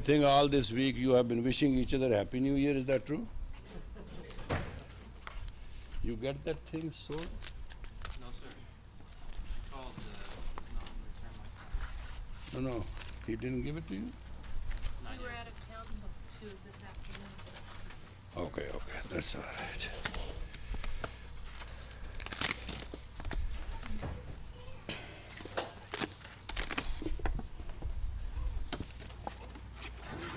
I think all this week you have been wishing each other Happy New Year, is that true? You get that thing sold? No, sir. It's called non-return my card. No, he didn't give it to you? Not We were yet. out of town till 2 this afternoon. Okay, that's all right.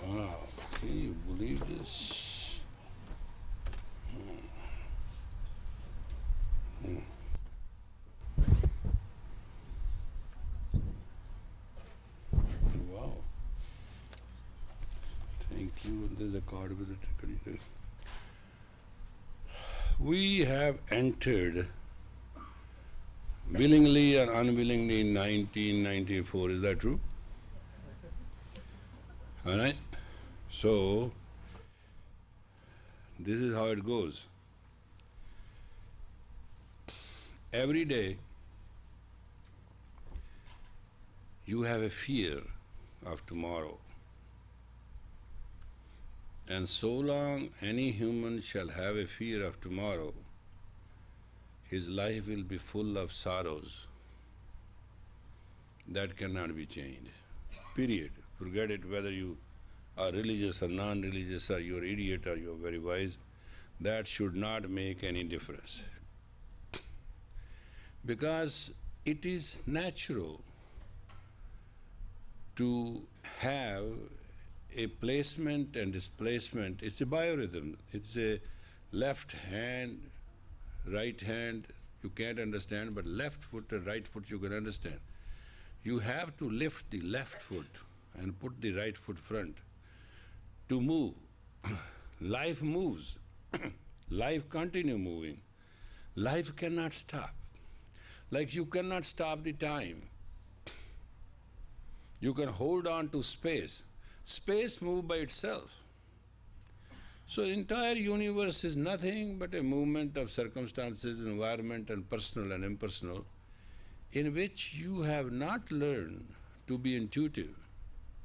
Wow, can you believe this? Wow. Thank you. And there's a card with it. We have entered willingly and unwillingly in 1994. Is that true? All right. So, this is how it goes. Every day, you have a fear of tomorrow. And so long any human shall have a fear of tomorrow, his life will be full of sorrows. That cannot be changed. Period. Forget it whether you are religious or non-religious, or you're idiot or you're very wise. That should not make any difference. Because it is natural to have a placement and displacement. It's a biorhythm. It's a left hand, right hand, you can't understand, but left foot and right foot you can understand. You have to lift the left foot and put the right foot front to move. Life moves. Life continue moving. Life cannot stop. Like you cannot stop the time. You can hold on to space. Space moves by itself. So entire universe is nothing but a movement of circumstances, environment, and personal and impersonal, in which you have not learned to be intuitive.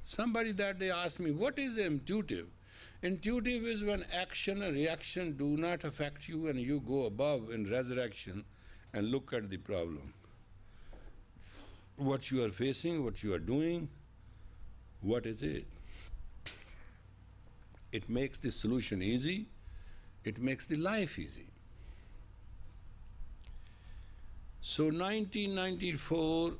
Somebody that day asked me, what is intuitive? Intuitive is when action and reaction do not affect you and you go above in resurrection and look at the problem. What you are facing, what you are doing, what is it? It makes the solution easy, it makes the life easy. So 1994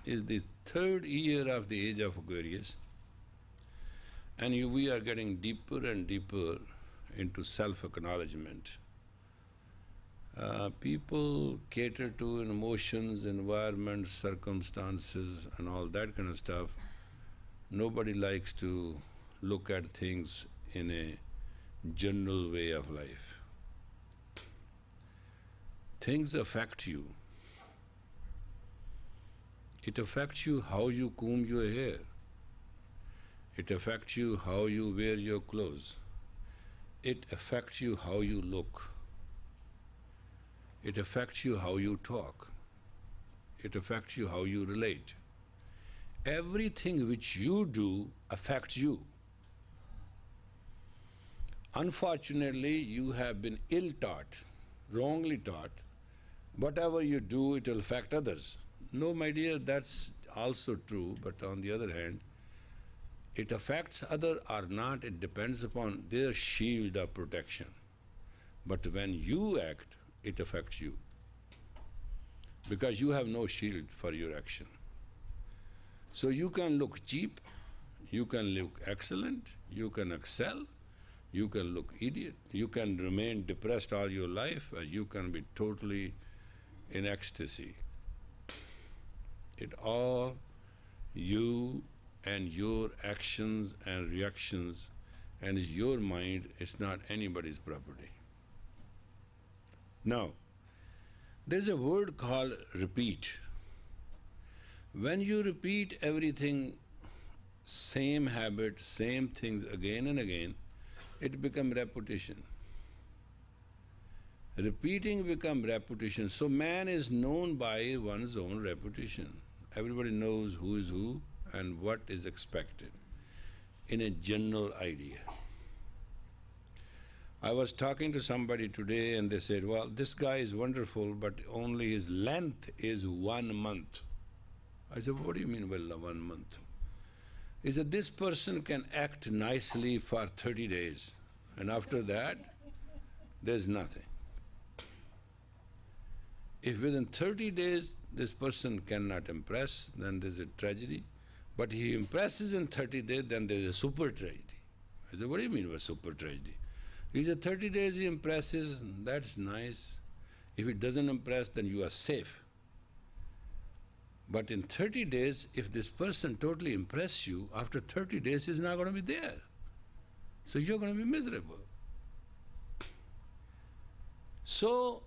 is the third year of the age of Aquarius, and we are getting deeper and deeper into self-acknowledgement. People cater to emotions, environment, circumstances, and all that kind of stuff. Nobody likes to look at things in a general way of life. Things affect you. It affects you how you comb your hair. It affects you how you wear your clothes. It affects you how you look. It affects you how you talk. It affects you how you relate. Everything which you do affects you. Unfortunately, you have been ill-taught, wrongly taught. Whatever you do, it will affect others. No, my dear, that's also true, but on the other hand, it affects others or not, it depends upon their shield of protection. But when you act, it affects you, because you have no shield for your action. So you can look cheap, you can look excellent, you can excel, you can look idiot, you can remain depressed all your life, or you can be totally in ecstasy. It all you and your actions and reactions, and it's your mind, it's not anybody's property. Now, there's a word called repeat. When you repeat everything, same habit, same things again and again, it becomes repetition. Repeating becomes repetition. So man is known by one's own repetition. Everybody knows who is who and what is expected. in a general idea. I was talking to somebody today and they said, well, this guy is wonderful, but only his length is 1 month. I said, what do you mean by 1 month? He said, this person can act nicely for 30 days, and after that, there's nothing. If within 30 days this person cannot impress, then there's a tragedy. But he impresses in 30 days, then there's a super tragedy. I said, what do you mean by super tragedy? He said, 30 days he impresses, that's nice. If it doesn't impress, then you are safe. But in 30 days, if this person totally impresses you, after 30 days he's not going to be there. So you're going to be miserable. So,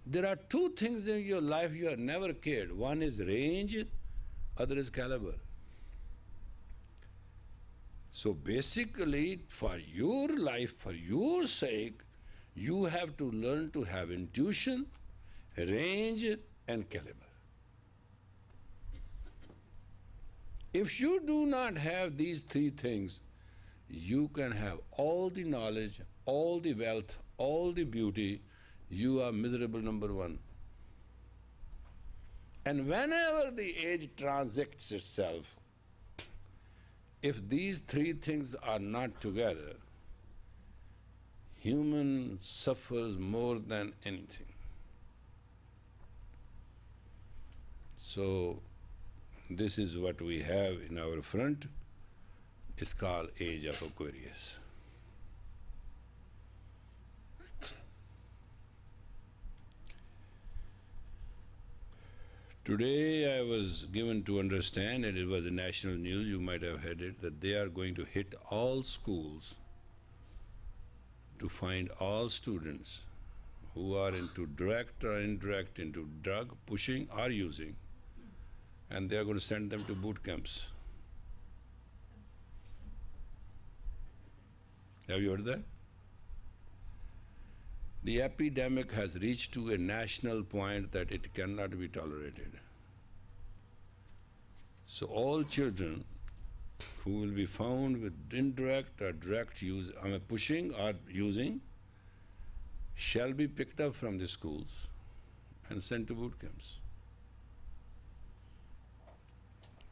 there are two things in your life you have never cared. One is range, other is caliber. So basically, for your life, for your sake, you have to learn to have intuition, range, and caliber. If you do not have these three things, you can have all the knowledge, all the wealth, all the beauty, you are miserable number one. And whenever the age transacts itself, if these three things are not together, human suffers more than anything. So, this is what we have in our front. It's called Age of Aquarius. Today I was given to understand, and it was a national news, you might have heard it, that they are going to hit all schools to find all students who are into direct or indirect into drug pushing or using, and they are going to send them to boot camps. Have you heard that? The epidemic has reached to a national point that it cannot be tolerated. So all children who will be found with indirect or direct use, pushing or using, shall be picked up from the schools and sent to boot camps.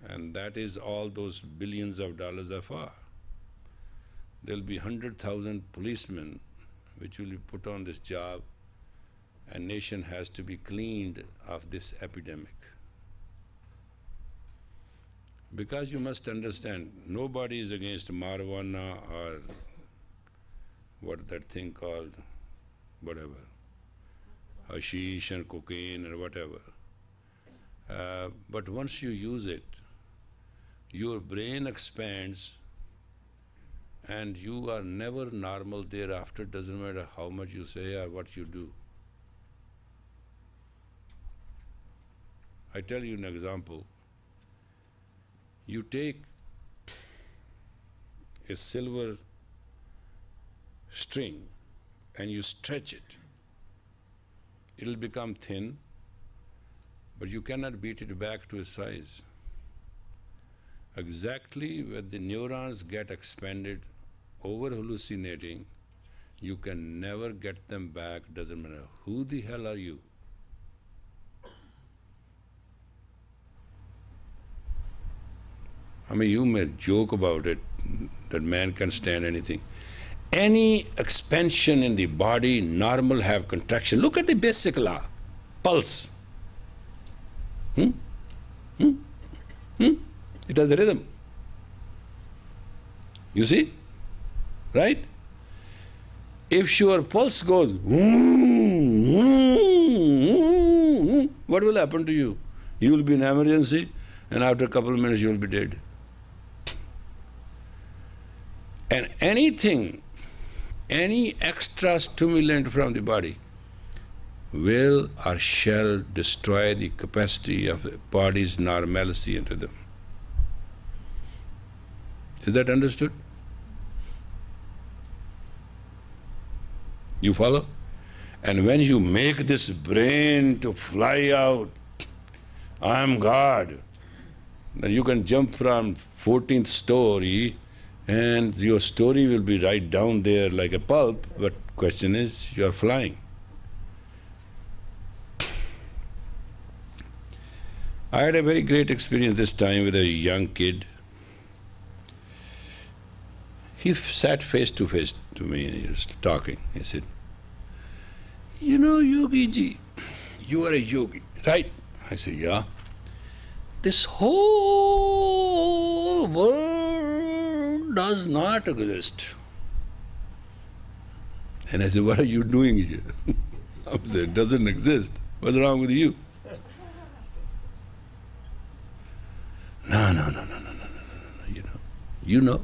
And that is all those billions of dollars are for. There'll be 100,000 policemen which will be put on this job, and nation has to be cleaned of this epidemic. Because you must understand, nobody is against marijuana or what that thing called, whatever, hashish and cocaine and whatever. But once you use it, your brain expands and you are never normal thereafter, doesn't matter how much you say or what you do. I tell you an example. You take a silver string and you stretch it. It'll become thin, but you cannot beat it back to its size. Exactly when the neurons get expanded, over hallucinating, you can never get them back, doesn't matter who the hell are you. You may joke about it, that man can stand anything. Any expansion in the body, normal have contraction. Look at the basic law, pulse. It has a rhythm. You see? Right? If your pulse goes, what will happen to you? You will be in emergency, and after a couple of minutes you will be dead. And anything, any extra stimulant from the body will or shall destroy the capacity of the body's normalcy and rhythm. Is that understood? You follow? And when you make this brain to fly out, I am God, Then you can jump from 14th story and your story will be right down there like a pulp, but question is, you are flying. I had a very great experience this time with a young kid. He sat face to face to me and he was talking. He said, "You know, Yogi ji, you are a yogi, right?" I said, "Yeah." "This whole world does not exist." And I said, "What are you doing here?" I said, "It doesn't exist. What's wrong with you?" No, no, no, no, no, no, no, no, no.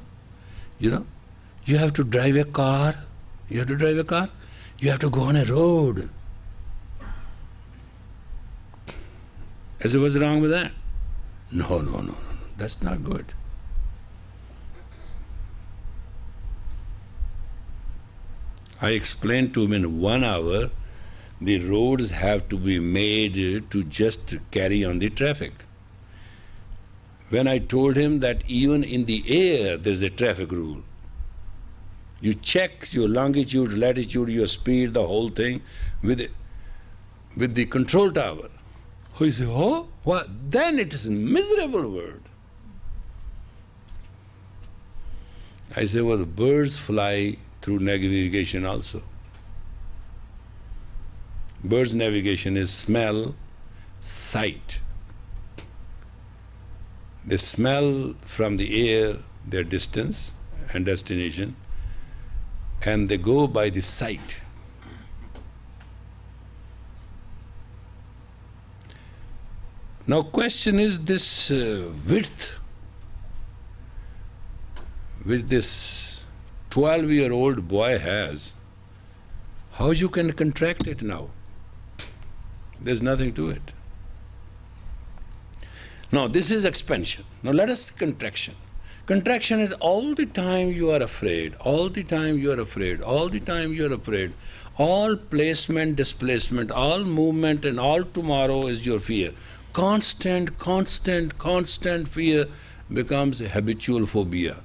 You have to drive a car. You have to drive a car. You have to go on a road. I said, "What's wrong with that?" No, no, no, no, no. That's not good. I explained to him in 1 hour, the roads have to be made to just carry on the traffic. When I told him that even in the air there's a traffic rule. You check your longitude, latitude, your speed, the whole thing with the control tower. He said, "Oh, what? Then it is a miserable world." I said, "Well, the birds fly through navigation also. Birds' navigation is smell, sight. They smell from the air their distance and destination, and they go by the sight. Now question is this width which this 12-year-old boy has, how you can contract it now? There's nothing to it. Now this is expansion. Now let us contraction. Contraction is all the time you are afraid, all the time you are afraid, all the time you are afraid. All placement, displacement, all movement and all tomorrow is your fear. Constant, constant, constant fear becomes a habitual phobia.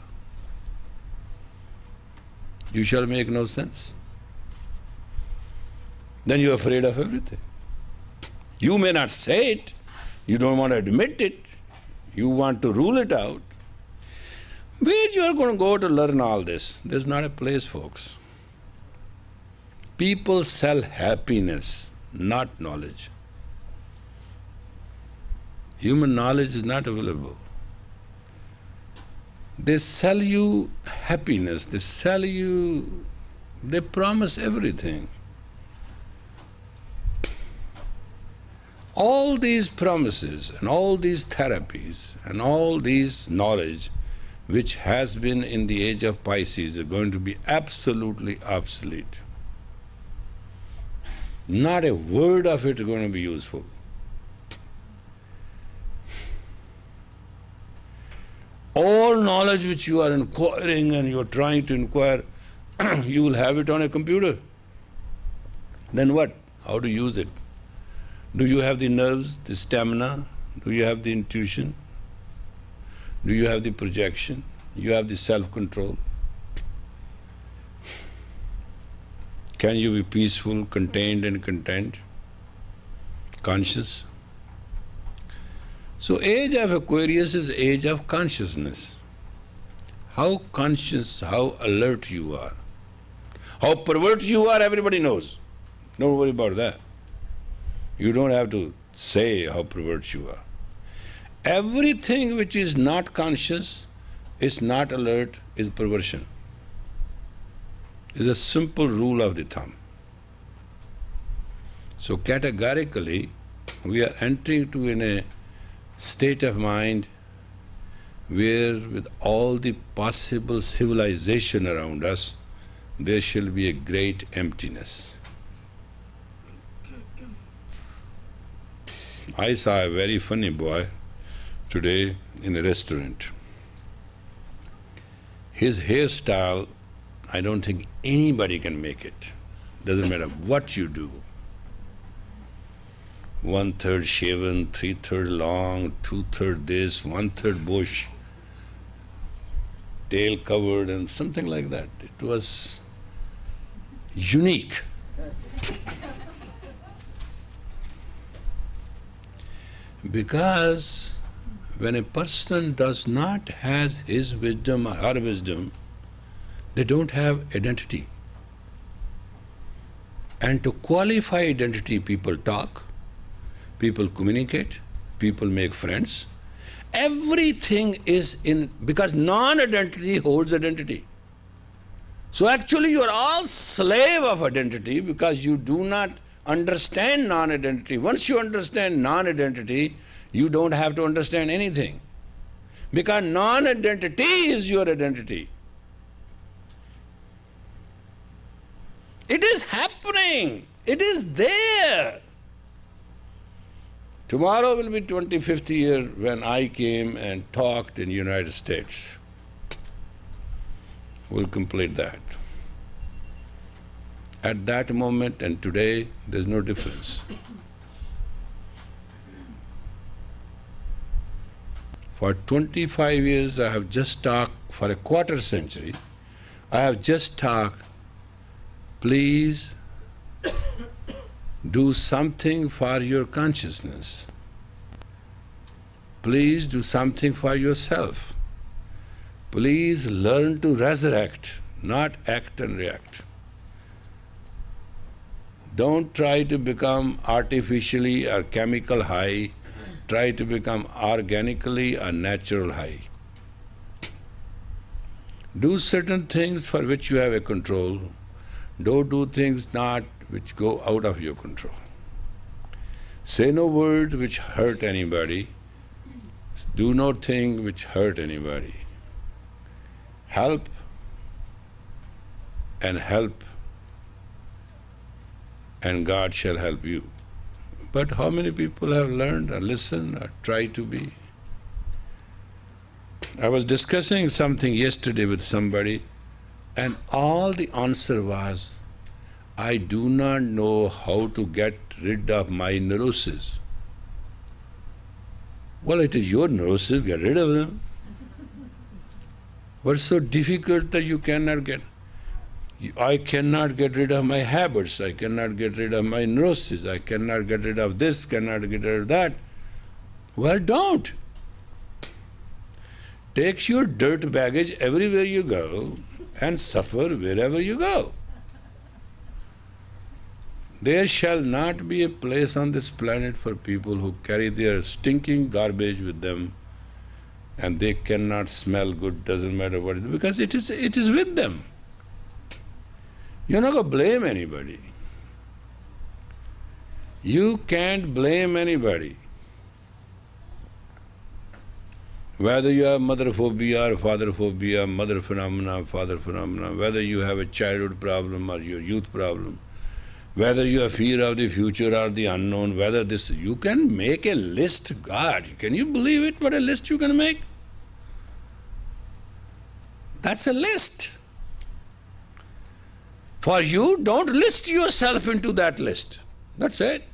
You shall make no sense. Then you are afraid of everything. You may not say it, you don't want to admit it, you want to rule it out. Where you are going to go to learn all this? There's not a place, folks. People sell happiness, not knowledge. Human knowledge is not available. They sell you happiness, they promise everything. All these promises and all these therapies and all these knowledge which has been in the age of Pisces are going to be absolutely obsolete. Not a word of it is going to be useful. All knowledge which you are inquiring and you are trying to inquire, you will have it on a computer. Then what? How to use it? Do you have the nerves, the stamina? Do you have the intuition? Do you have the projection? You have the self-control? Can you be peaceful, contained and content? Conscious? So age of Aquarius is age of consciousness. How conscious, how alert you are. How pervert you are, everybody knows. Don't worry about that. You don't have to say how pervert you are. Everything which is not conscious, is not alert, is perversion. It's a simple rule of the thumb. So categorically, we are entering to in a state of mind where with all the possible civilization around us, there shall be a great emptiness. I saw a very funny boy today in a restaurant. His hairstyle, I don't think anybody can make it. Doesn't matter what you do. 1/3 shaven, 3/3 long, 2/3 this, 1/3 bush, tail covered, and something like that. It was unique. Because when a person does not has his wisdom or her wisdom, they don't have identity. And to qualify identity, people talk, people communicate, people make friends. Everything is in, because non-identity holds identity. So actually you are all slave of identity because you do not understand non-identity. Once you understand non-identity, you don't have to understand anything. Because non-identity is your identity. It is happening. It is there. Tomorrow will be 25th year when I came and talked in the United States. We'll complete that. At that moment and today, there's no difference. For 25 years, I have just talked, for a quarter century, I have just talked, please do something for your consciousness. Please do something for yourself. Please learn to resurrect, not act and react. Don't try to become artificially or chemical high. Try to become organically a natural high. Do certain things for which you have a control. Don't do things not which go out of your control. Say no word which hurt anybody. Do no thing which hurt anybody. Help and help, and God shall help you. But how many people have learned or listened or tried to be? I was discussing something yesterday with somebody, and all the answer was, I do not know how to get rid of my neurosis. Well, it is your neurosis, get rid of them. What's so difficult that you cannot get? I cannot get rid of my habits, I cannot get rid of my neurosis, I cannot get rid of this, cannot get rid of that. Well, don't. Take your dirt baggage everywhere you go and suffer wherever you go. There shall not be a place on this planet for people who carry their stinking garbage with them and they cannot smell good, doesn't matter what it is, because it is with them. You're not going to blame anybody. You can't blame anybody. Whether you have mother phobia or father phobia, mother phenomena, father phenomena, whether you have a childhood problem or your youth problem, whether you have fear of the future or the unknown, whether this, you can make a list. God, can you believe it, what a list you can make? That's a list. For you, don't list yourself into that list. That's it.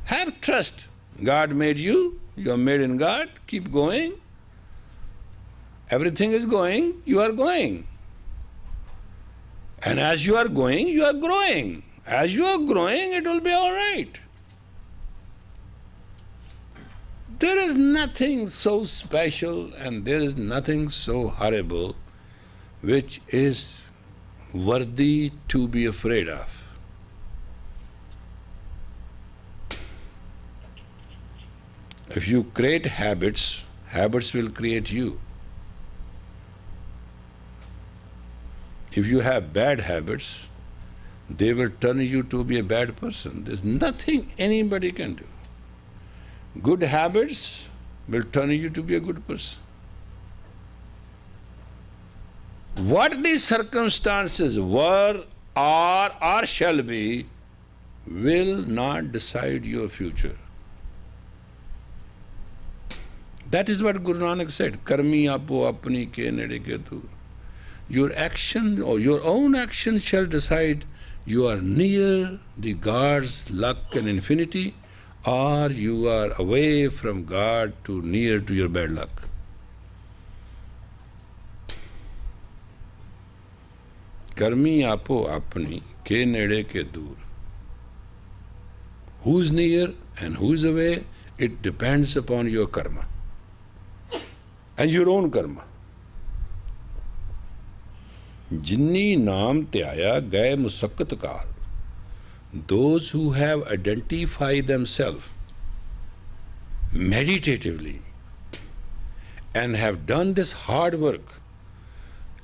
Have trust. God made you, you are made in God, keep going. Everything is going, you are going. And as you are going, you are growing. As you are growing, it will be all right. There is nothing so special and there is nothing so horrible which is worthy to be afraid of. If you create habits, habits will create you. If you have bad habits, they will turn you to be a bad person. There's nothing anybody can do. Good habits will turn you to be a good person. What the circumstances were, are, or shall be, will not decide your future. That is what Guru Nanak said, Karmi apo apni ke nede ke dur. Your action or your own action shall decide You are near the God's luck and infinity, or you are away from God to near to your bad luck. Karmi apo apni, ke nede ke dur. Who's near and who's away, it depends upon your karma and your own karma. Jinni naam tyaya gaye musakkat kaal. Those who have identified themselves meditatively and have done this hard work,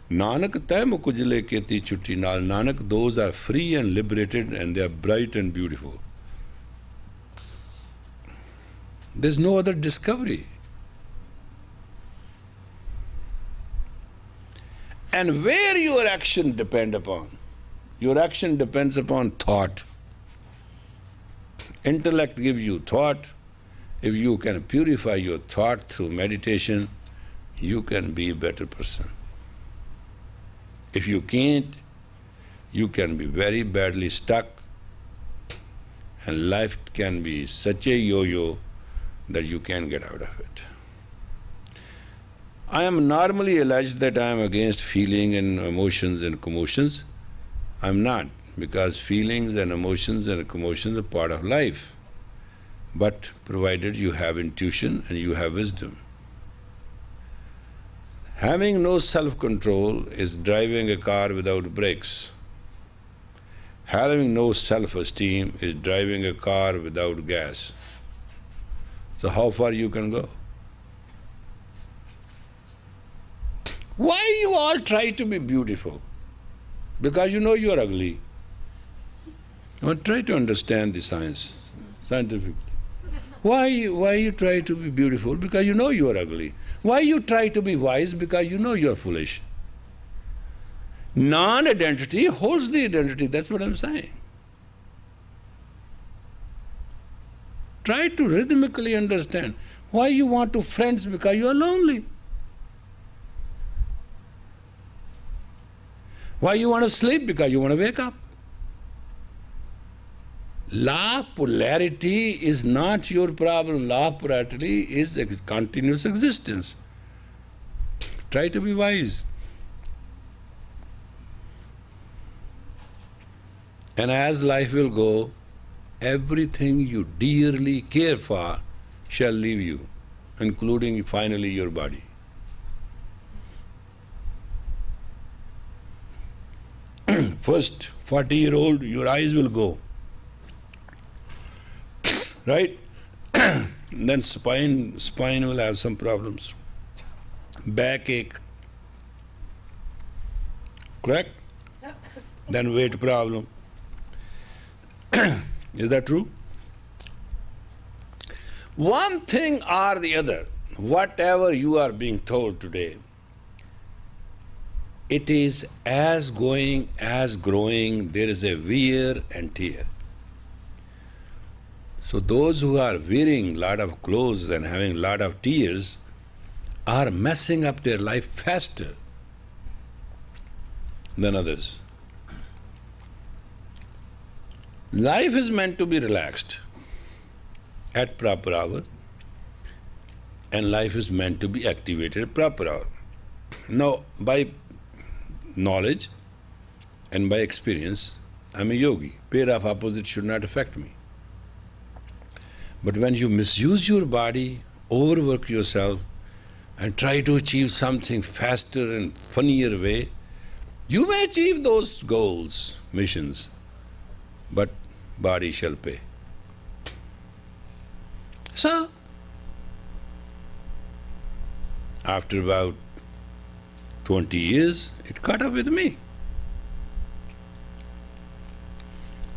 Nanak tay mukujle keti chutti naal. Nanak, those are free and liberated and they are bright and beautiful. There's no other discovery. And where your action depends upon? Your action depends upon thought. Intellect gives you thought. If you can purify your thought through meditation, you can be a better person. If you can't, you can be very badly stuck, and life can be such a yo-yo that you can't get out of it. I am normally alleged that I am against feeling and emotions and commotions. I'm not, because feelings and emotions and commotions are part of life, but provided you have intuition and you have wisdom. Having no self-control is driving a car without brakes. Having no self-esteem is driving a car without gas. So how far you can go? Why you all try to be beautiful? Because you know you are ugly. Now try to understand the science, scientifically. Why you try to be beautiful? Because you know you are ugly. Why you try to be wise? Because you know you are foolish. Non-identity holds the identity, that's what I'm saying. Try to rhythmically understand why you want to friends, because you are lonely. Why you want to sleep? Because you want to wake up. Law of polarity is not your problem. Law of polarity is continuous existence. Try to be wise. And as life will go, everything you dearly care for shall leave you, including finally your body. First, 40-year-old, your eyes will go. Right? Then spine will have some problems. Backache. Correct? Then weight problem. Is that true? One thing or the other, whatever you are being told today, it is as going, as growing, there is a wear and tear. So those who are wearing a lot of clothes and having a lot of tears are messing up their life faster than others. Life is meant to be relaxed at proper hour, and life is meant to be activated at proper hour. Now, by knowledge and by experience, I'm a yogi. Pair of opposites should not affect me. But when you misuse your body, overwork yourself, and try to achieve something faster and funnier way, you may achieve those goals, missions, but body shall pay. So, after about 20 years, it caught up with me.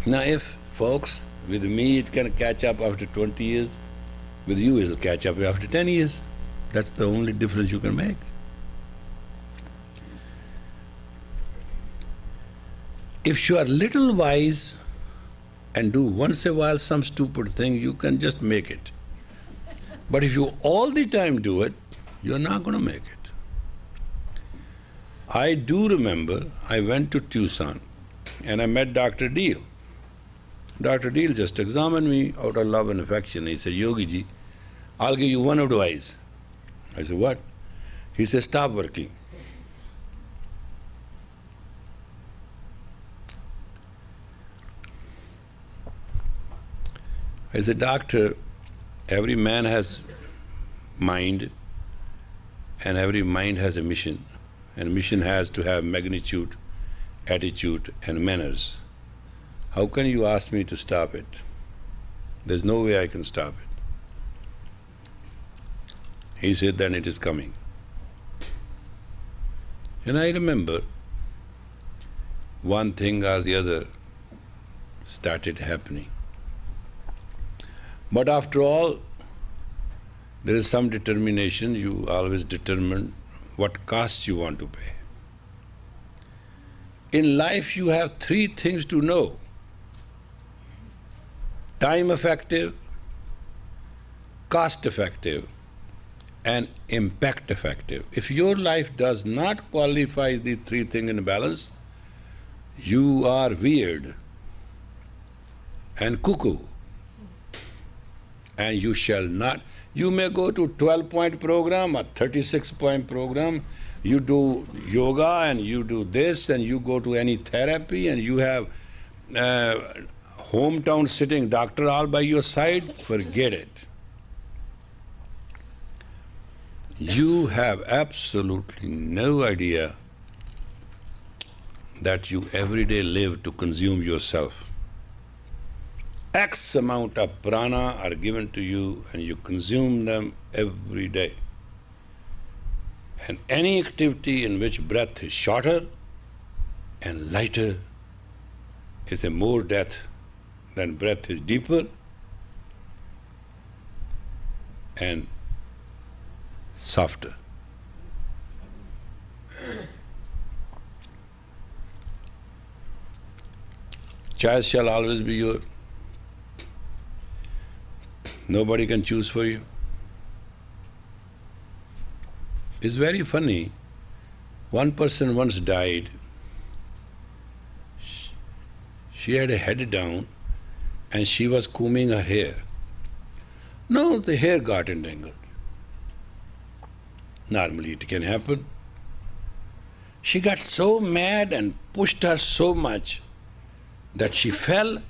Now if, folks, with me it can catch up after 20 years, with you it'll catch up after 10 years. That's the only difference you can make. If you are little wise and do once a while some stupid thing, you can just make it. But if you all the time do it, you're not going to make it. I do remember I went to Tucson and I met Dr. Deal. Dr. Deal just examined me out of love and affection. He said, Yogi ji, I'll give you one advice. I said, what? He said, stop working. I said, doctor, every man has mind, and every mind has a mission, and mission has to have magnitude, attitude, and manners. How can you ask me to stop it? There's no way I can stop it. He said, then it is coming. And I remember one thing or the other started happening. But after all, there is some determination. You always determine what cost you want to pay. In life, you have three things to know: time effective, cost effective, and impact effective. If your life does not qualify these three things in balance, you are weird and cuckoo. And you shall not. You may go to 12-point program or 36-point program. You do yoga and you do this and you go to any therapy and you have hometown sitting doctor all by your side. Forget it. You have absolutely no idea that you every day live to consume yourself. X amount of prana are given to you and you consume them every day. And any activity in which breath is shorter and lighter is a more death than breath is deeper and softer. Choice shall always be yours. Nobody can choose for you. It's very funny. One person once died. She had a head down and she was combing her hair. No, the hair got entangled. Normally it can happen. She got so mad and pushed her so much that she fell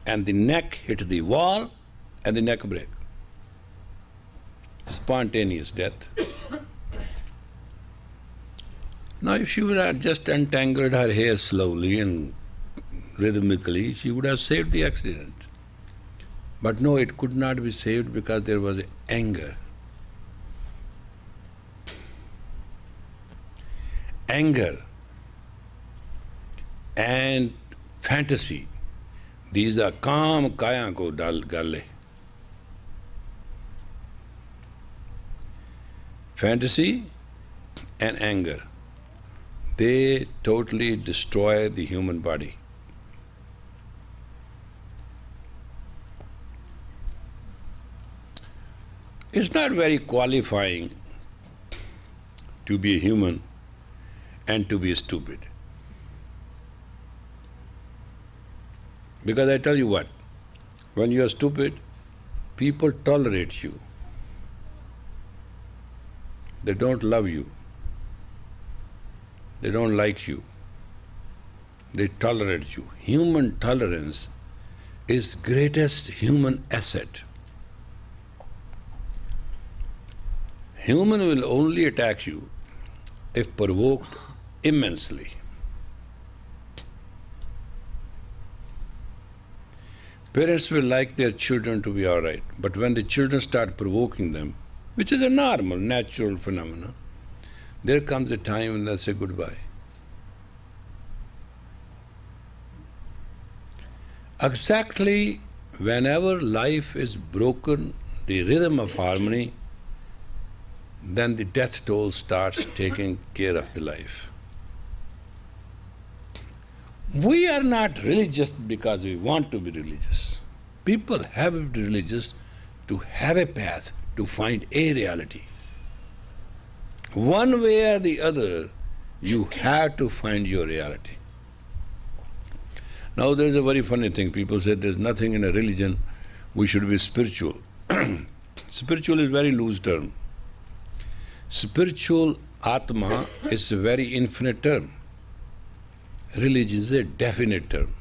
and the neck hit the wall and the neck broke. Spontaneous death. Now, if she would have just untangled her hair slowly and rhythmically, she would have saved the accident. But no, it could not be saved because there was anger. Anger and fantasy. These are kaam kaya ko dal galle. Fantasy and anger, they totally destroy the human body. It's not very qualifying to be a human and to be stupid. Because I tell you what, when you are stupid, people tolerate you. They don't love you. They don't like you. They tolerate you. Human tolerance is greatest human asset. Human will only attack you if provoked immensely. Parents will like their children to be all right, but when the children start provoking them, which is a normal, natural phenomenon, there comes a time when they say goodbye. Exactly whenever life is broken, the rhythm of harmony, then the death toll starts taking care of the life. We are not religious because we want to be religious. People have to be religious to have a path, to find a reality. One way or the other, you have to find your reality. Now there's a very funny thing. People say there's nothing in a religion, we should be spiritual. Spiritual is a very loose term. Spiritual Atma is a very infinite term. Religion is a definite term.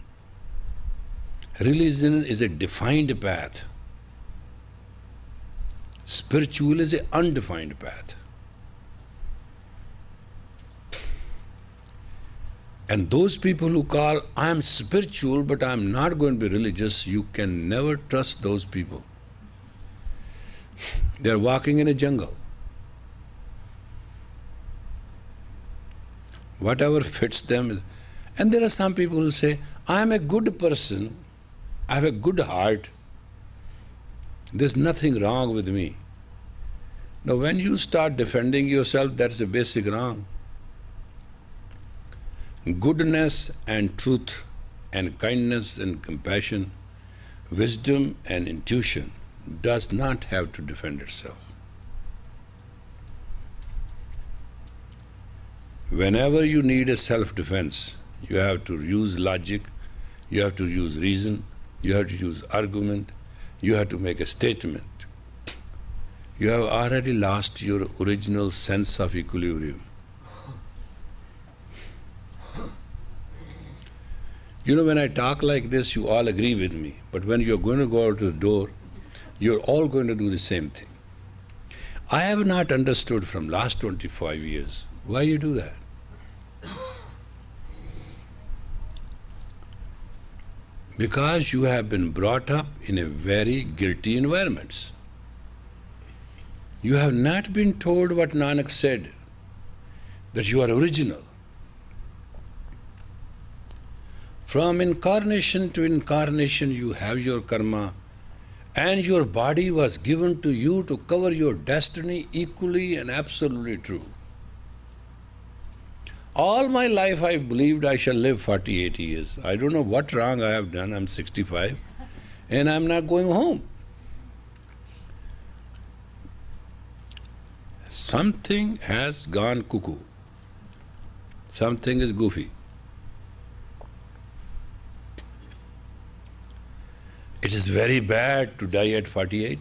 Religion is a defined path. Spiritual is an undefined path. And those people who call, I am spiritual but I am not going to be religious, you can never trust those people. They are walking in a jungle. Whatever fits them. And there are some people who say, I am a good person, I have a good heart, there's nothing wrong with me. Now when you start defending yourself, that's a basic wrong. Goodness and truth and kindness and compassion, wisdom and intuition does not have to defend itself. Whenever you need a self-defense, you have to use logic, you have to use reason, you have to use argument, you have to make a statement. You have already lost your original sense of equilibrium. You know, when I talk like this, you all agree with me. But when you're going to go out the door, you're all going to do the same thing. I have not understood from last 25 years why you do that. Because you have been brought up in a very guilty environment. You have not been told what Nanak said, that you are original. From incarnation to incarnation you have your karma, and your body was given to you to cover your destiny equally and absolutely true. All my life I believed I shall live 48 years. I don't know what wrong I have done. I'm 65 and I'm not going home. Something has gone cuckoo. Something is goofy. It is very bad to die at 48.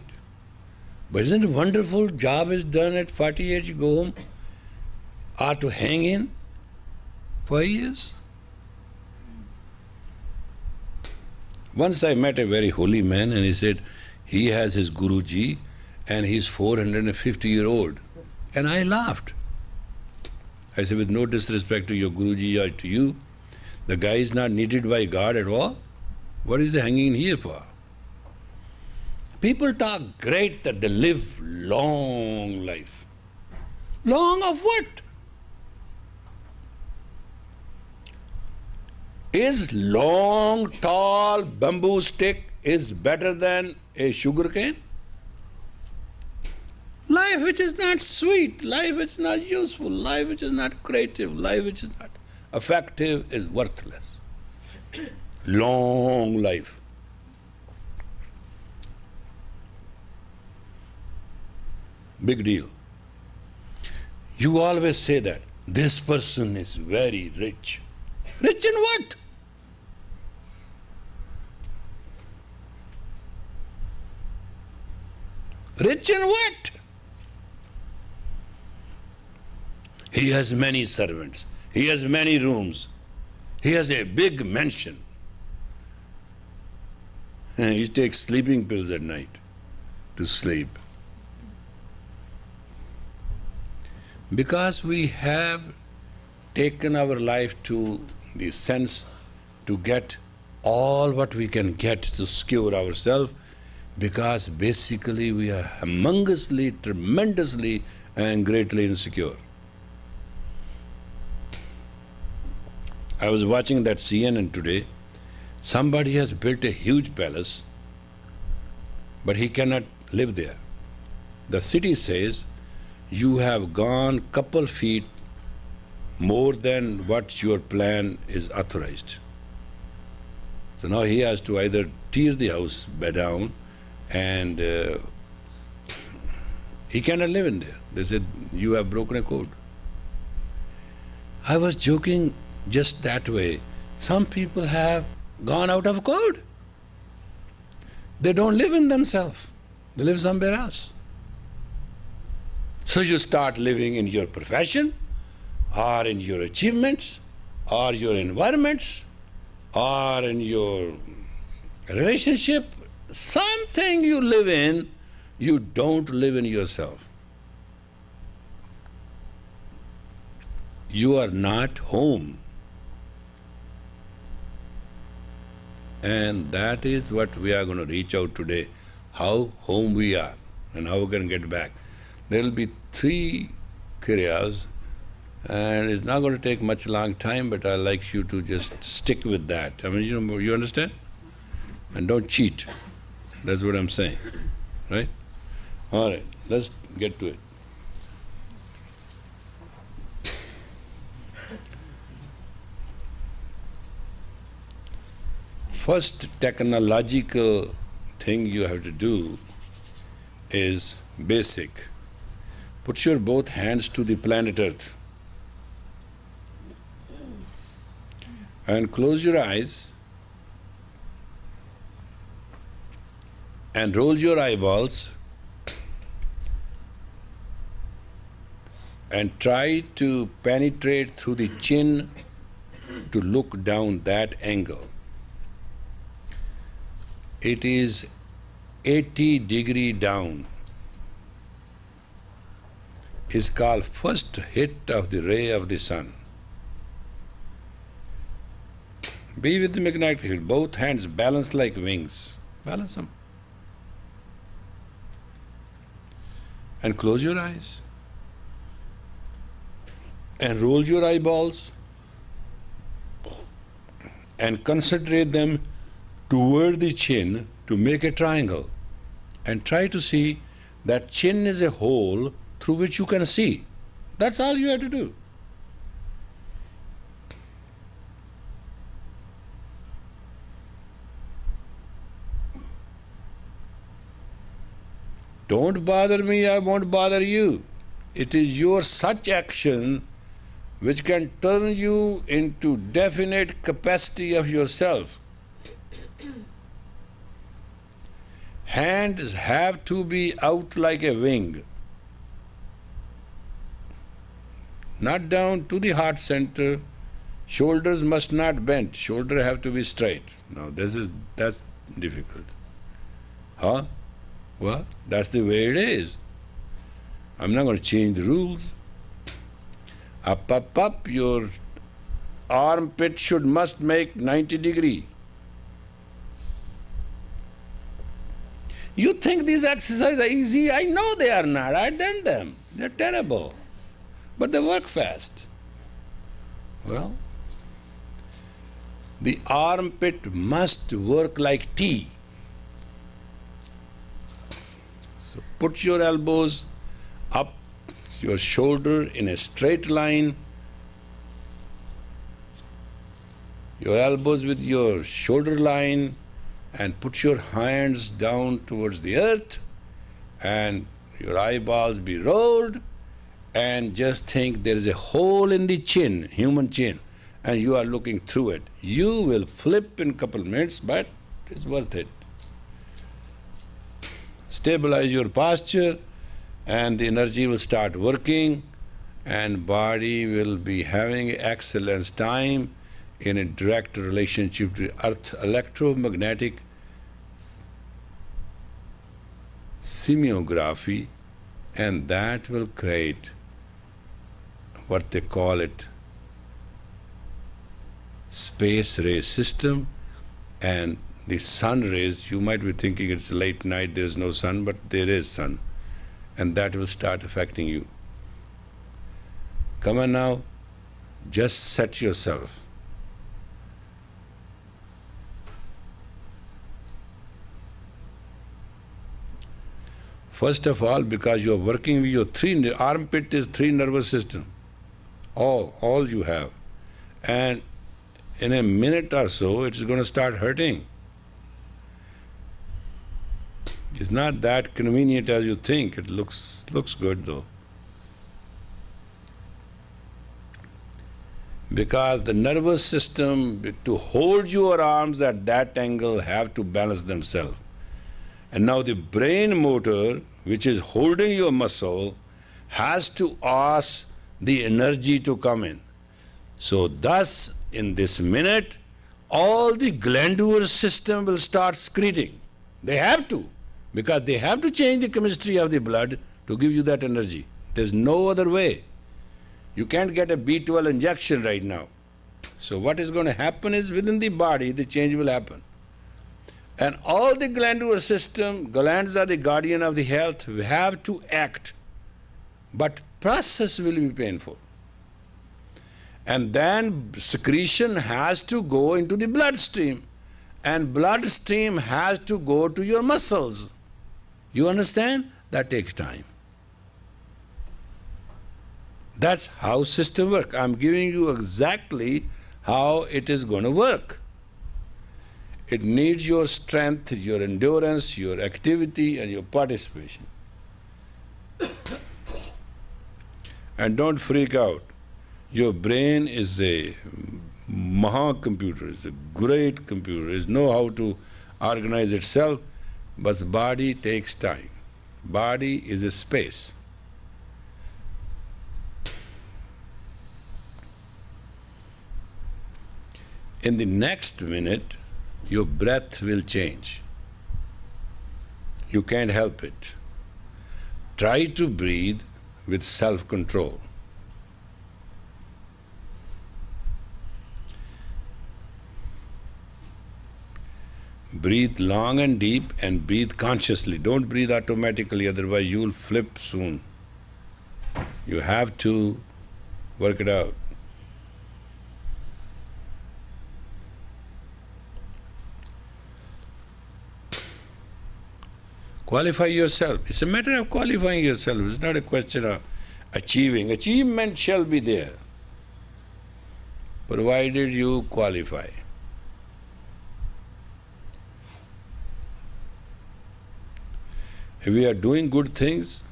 But isn't it wonderful? Job is done at 48, you go home. Or to hang in 5 years. Once I met a very holy man and he said, he has his Guruji and he's 450-year-old. And I laughed. I said, with no disrespect to your Guruji or to you, the guy is not needed by God at all. What is he hanging here for? People talk great that they live long life. Long of what? Is long, tall bamboo stick is better than a sugar cane? Life which is not sweet, life which is not useful, life which is not creative, life which is not effective is worthless. Long life. Big deal. You always say that this person is very rich. Rich in what? Rich in what? He has many servants. He has many rooms. He has a big mansion. He takes sleeping pills at night to sleep. Because we have taken our life to the sense to get all what we can get to secure ourselves, because basically we are humongously, tremendously and greatly insecure. I was watching that CNN today. Somebody has built a huge palace, but he cannot live there. The city says, you have gone couple feet more than what your plan is authorized. So now he has to either tear the house down and he cannot live in there. They said, you have broken a code. I was joking just that way. Some people have gone out of code. They don't live in themselves. They live somewhere else. So you start living in your profession, or in your achievements, or your environments, or in your relationship. Something you live in, you don't live in yourself. You are not home. And that is what we are going to reach out today, how home we are and how we can get back. There will be 3 kriyas, and it's not going to take much long time, but I'd like you to just stick with that. I mean, you understand? And don't cheat. That's what I'm saying, right? All right, let's get to it. First technological thing you have to do is basic. Put your both hands to the planet Earth and close your eyes and roll your eyeballs and try to penetrate through the chin to look down that angle. It is 80-degree down. It's called first hit of the ray of the sun. Be with the magnetic field, both hands balanced like wings. Balance them. And close your eyes. And roll your eyeballs. And concentrate them toward the chin to make a triangle. And try to see that chin is a hole through which you can see. That's all you have to do. Don't bother me, I won't bother you. It is your such action which can turn you into definite capacity of yourself. Hands have to be out like a wing, not down to the heart center. Shoulders must not bend. Shoulders have to be straight. Now that's difficult. Huh? Well, that's the way it is. I'm not going to change the rules. Up, up, up. Your armpit must make 90 degree. You think these exercises are easy? I know they are not. I've done them. They're terrible. But they work fast. Well, the armpit must work like T. So put your elbows up your shoulder in a straight line. Your elbows with your shoulder line, and put your hands down towards the earth, and your eyeballs be rolled, and just think there is a hole in the chin, human chin, and you are looking through it. You will flip in a couple minutes, but it's worth it. Stabilize your posture, and the energy will start working, and body will be having excellent time in a direct relationship to earth electromagnetic semiography, and that will create what they call it space ray system. And the sun rays, you might be thinking it's late night, there is no sun, but there is sun, and that will start affecting you. Come on now, just set yourself. First of all, because you are working with your armpit is 3 nervous system, all you have. And in a minute or so, it's going to start hurting. It's not that convenient as you think. It looks good though. Because the nervous system, to hold your arms at that angle, have to balance themselves. And now the brain motor, which is holding your muscle, has to ask the energy to come in. So thus, in this minute, all the glandular system will start secreting. They have to, because they have to change the chemistry of the blood to give you that energy. There's no other way. You can't get a B12 injection right now. So what is going to happen is within the body, the change will happen. And all the glandular system, glands are the guardian of the health, we have to act. But process will be painful. And then secretion has to go into the bloodstream. And bloodstream has to go to your muscles. You understand? That takes time. That's how system works. I'm giving you exactly how it is going to work. It needs your strength, your endurance, your activity, and your participation. And don't freak out. Your brain is a maha computer, it's a great computer. It knows how to organize itself, but the body takes time. Body is a space. In the next minute, your breath will change. You can't help it. Try to breathe with self-control. Breathe long and deep and breathe consciously. Don't breathe automatically, otherwise you'll flip soon. You have to work it out. Qualify yourself. It's a matter of qualifying yourself. It's not a question of achieving. Achievement shall be there, provided you qualify. If we are doing good things,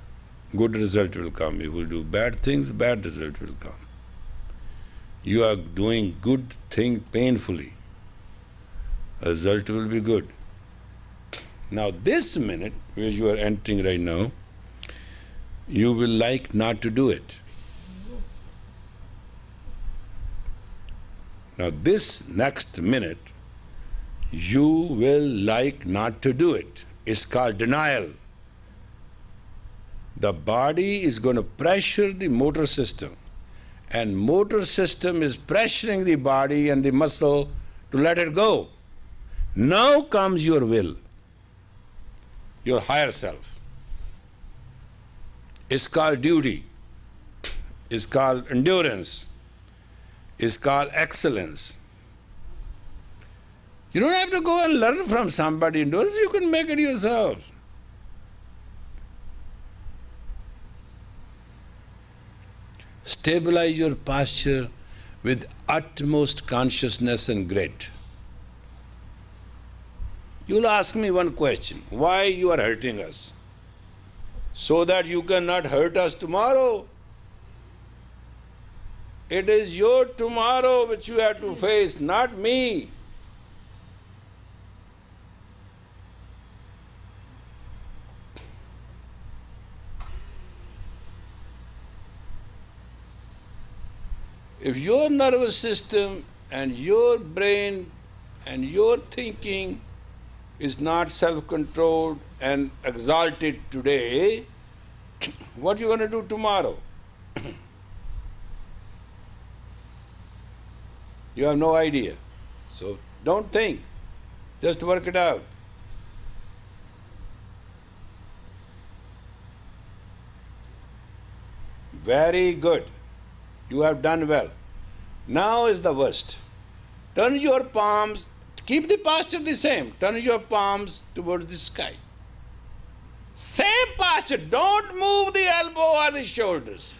good result will come. If we do bad things, bad result will come. You are doing good thing painfully, result will be good. Now this minute, where you are entering right now, you will like not to do it. Now this next minute, you will like not to do it. It's called denial. The body is going to pressure the motor system, and motor system is pressuring the body and the muscle to let it go. Now comes your will, your higher self. It's called duty, it's called endurance, it's called excellence. You don't have to go and learn from somebody, you can make it yourself. Stabilize your posture with utmost consciousness and grit. You'll ask me one question, why you are hurting us? So that you cannot hurt us tomorrow. It is your tomorrow which you have to face, not me. If your nervous system and your brain and your thinking is not self-controlled and exalted today, what are you going to do tomorrow? You have no idea. So don't think, just work it out. Very good. You have done well. Now is the worst. Turn your palms, keep the posture the same. Turn your palms towards the sky. Same posture. Don't move the elbow or the shoulders.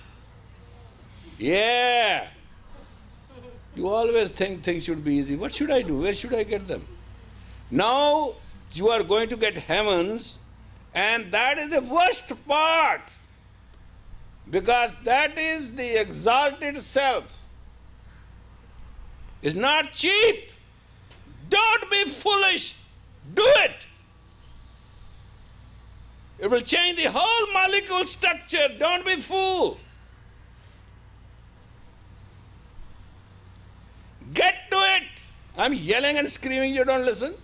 Yeah. You always think things should be easy. What should I do? Where should I get them? Now you are going to get heavens, and that is the worst part. Because that is the exalted self. It's not cheap. Don't be foolish. Do it. It will change the whole molecule structure. Don't be fool. Get to it. I'm yelling and screaming, you don't listen.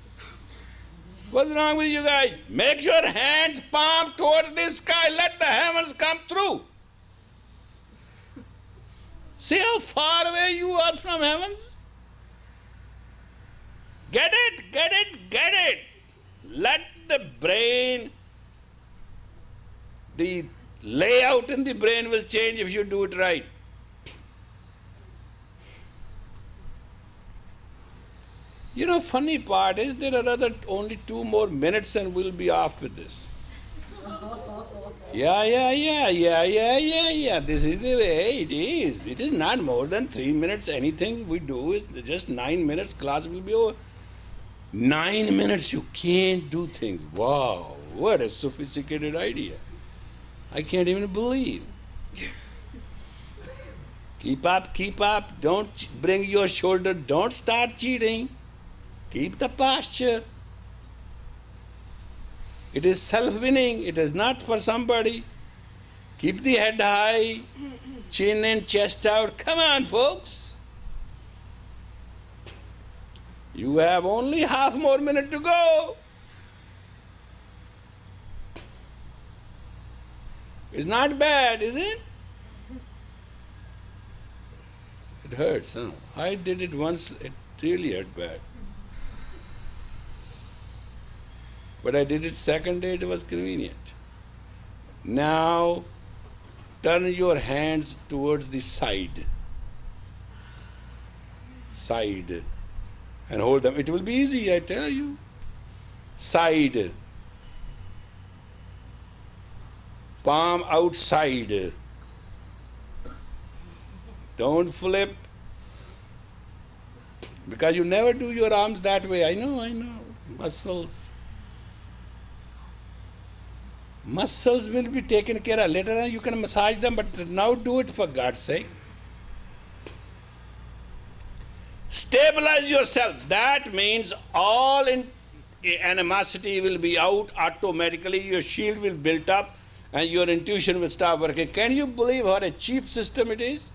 What's wrong with you guys? Make your hands palm towards the sky. Let the heavens come through. See how far away you are from heavens? Get it, get it, get it. Let the brain, the layout in the brain will change if you do it right. You know, funny part is there are only 2 more minutes and we'll be off with this. Yeah. This is the way it is. It is not more than 3 minutes. Anything we do is just 9 minutes. Class will be over. 9 minutes, you can't do things. Wow, what a sophisticated idea. I can't even believe. Keep up. Don't bring your shoulder. Don't start cheating. Keep the posture. It is self-winning. It is not for somebody. Keep the head high, chin in, chest out. Come on, folks. You have only half more minute to go. It's not bad, is it? It hurts, huh? I did it once. It really hurt bad. But I did it second day, it was convenient. Now, turn your hands towards the side. Side. And hold them. It will be easy, I tell you. Side. Palm outside. Don't flip. Because you never do your arms that way. I know. Muscles. Muscles will be taken care of. Later on you can massage them, but now do it for God's sake. Stabilize yourself. That means all animosity will be out automatically. Your shield will build up and your intuition will start working. Can you believe what a cheap system it is?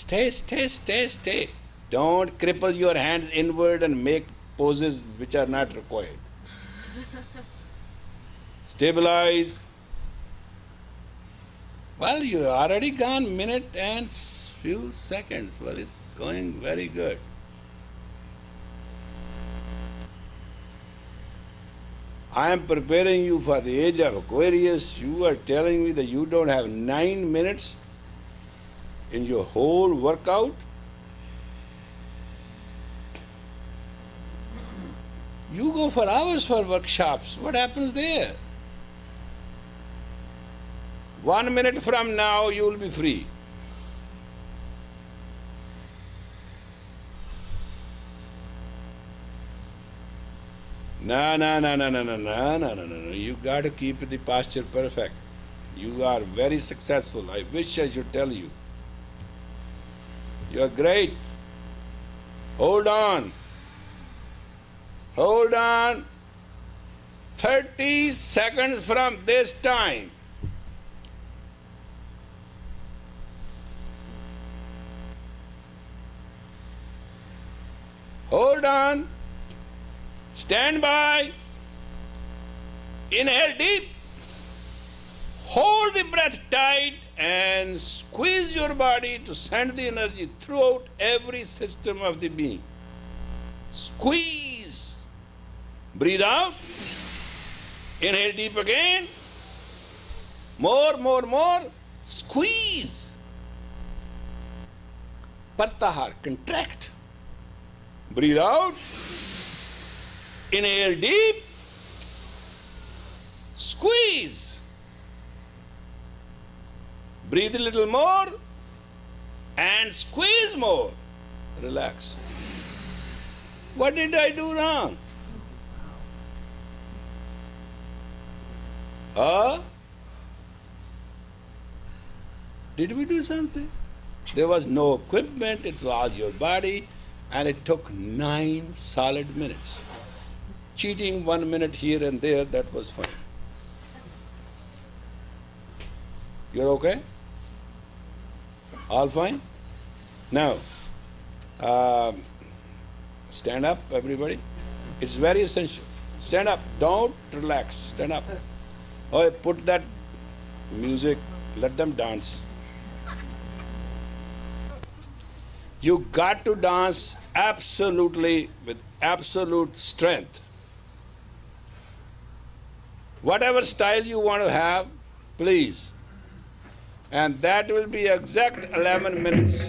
Stay. Don't cripple your hands inward and make poses which are not required. Stabilize. Well, you already gone minute and few seconds. Well, it's going very good. I am preparing you for the age of Aquarius. You are telling me that you don't have 9 minutes in your whole workout? You go for hours for workshops. What happens there? 1 minute from now, you will be free. No. You got to keep the posture perfect. You are very successful. I wish I should tell you. You are great. Hold on. 30 seconds from this time. Hold on. Stand by. Inhale deep. Hold the breath tight and squeeze your body to send the energy throughout every system of the being. Squeeze. Breathe out. Inhale deep again. More. Squeeze. Pratyahar, contract. Breathe out. Inhale deep. Squeeze. Breathe a little more and squeeze more. Relax. What did I do wrong? Did we do something? There was no equipment, it was your body, and it took 9 solid minutes. Cheating 1 minute here and there, that was fine. You're okay? All fine? Now, stand up, everybody. It's very essential. Stand up. Don't relax. Stand up. Oh, put that music. Let them dance. You got to dance absolutely with absolute strength. Whatever style you want to have, please. And that will be exact 11 minutes.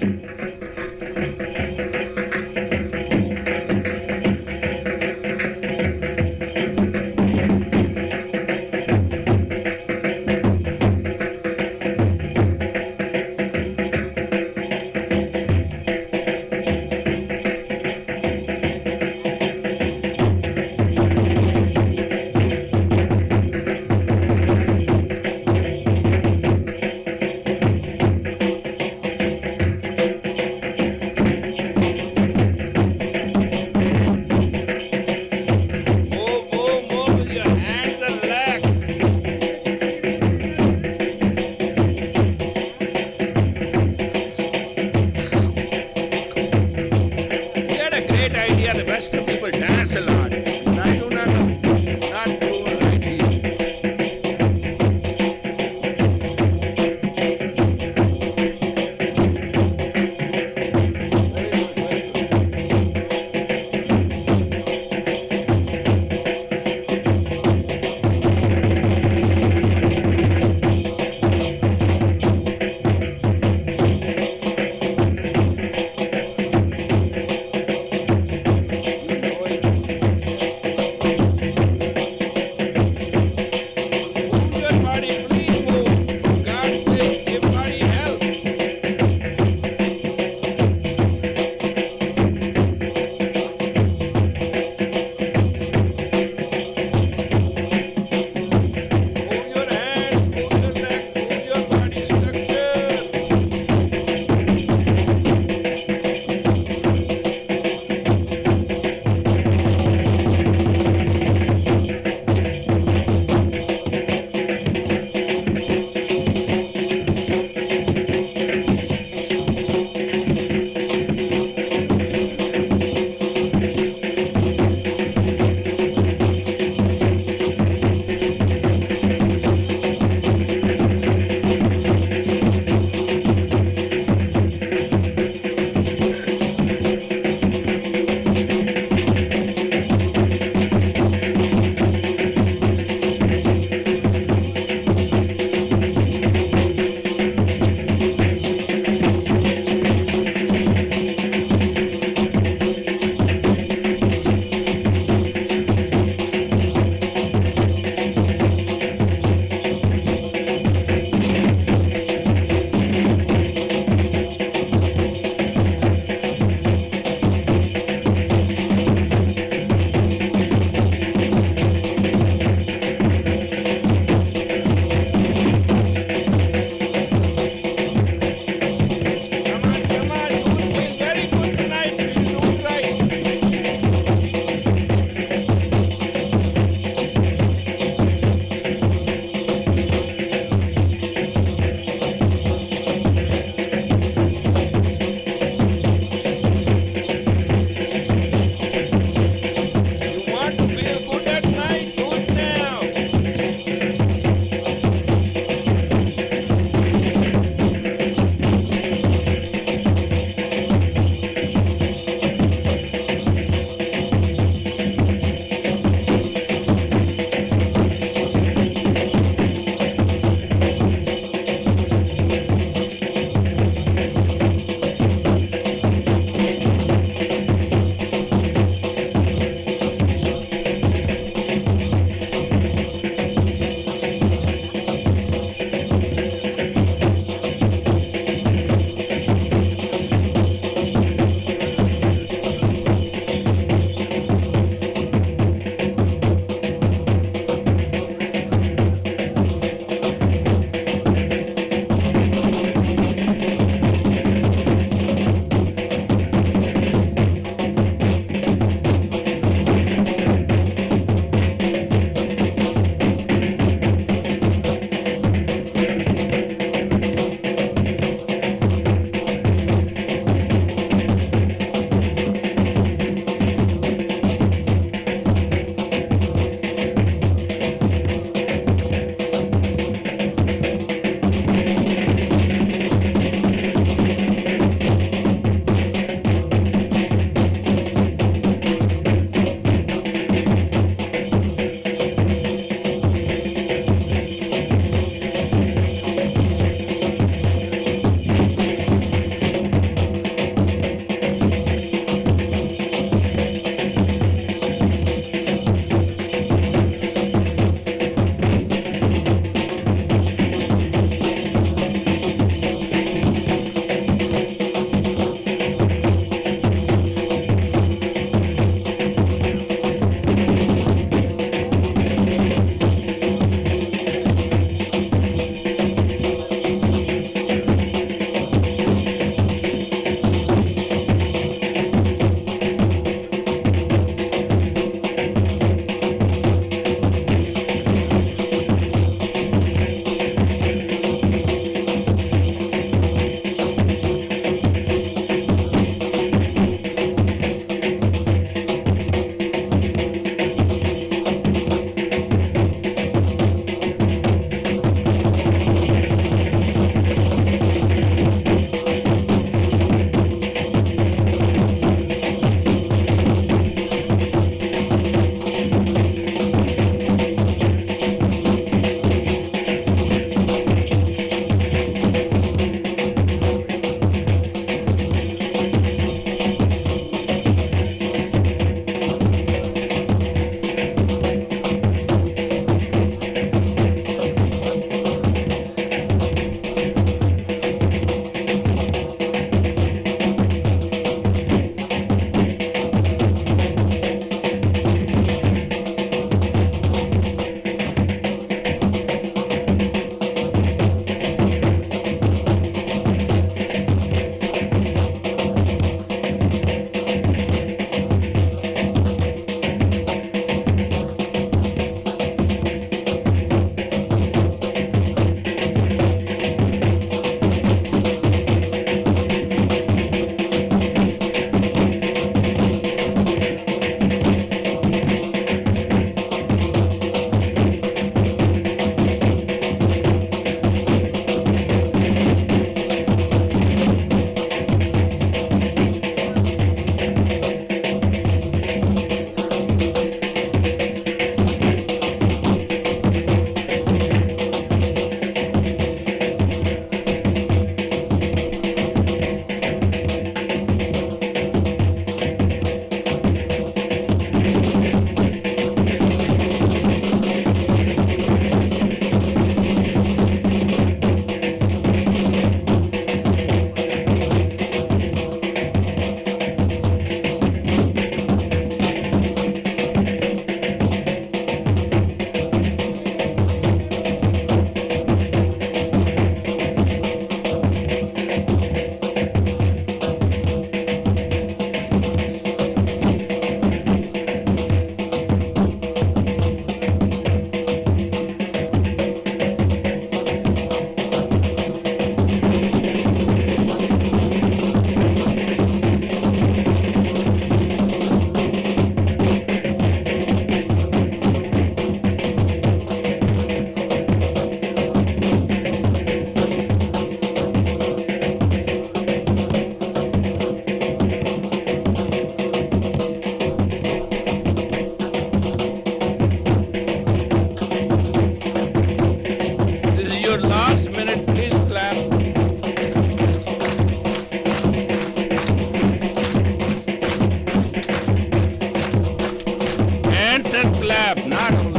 self-clap, not only.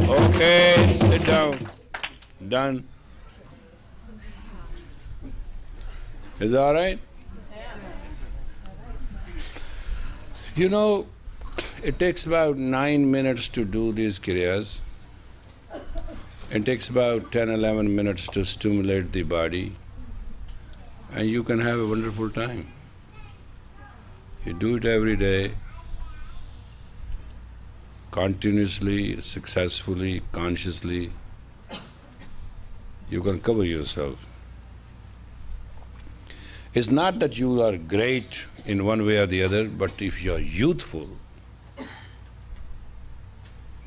Okay, sit down. Done. Is that all right? You know, it takes about 9 minutes to do these kriyas. It takes about 10, 11 minutes to stimulate the body. And you can have a wonderful time. You do it every day, continuously, successfully, consciously. You can cover yourself. It's not that you are great in one way or the other, but if you are youthful,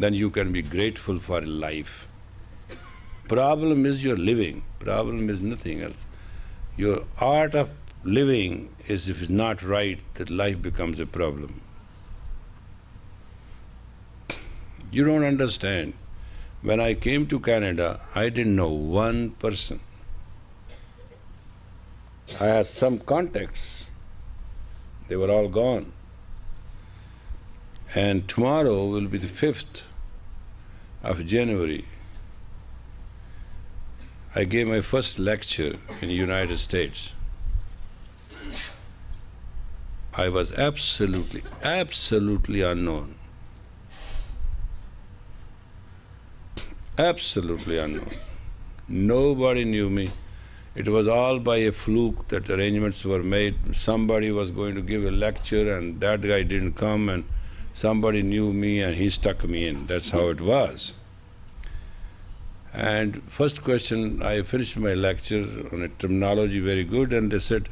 then you can be grateful for life. Problem is you're living. Problem is nothing else. Your art of living is, if it's not right, that life becomes a problem. You don't understand. When I came to Canada, I didn't know one person. I had some contacts. They were all gone. And tomorrow will be the 5th of January. I gave my first lecture in the United States. I was absolutely unknown. Absolutely unknown. Nobody knew me. It was all by a fluke that arrangements were made. Somebody was going to give a lecture and that guy didn't come, and somebody knew me and he stuck me in. That's how it was. And first question, I finished my lecture on a terminology very good, and they said,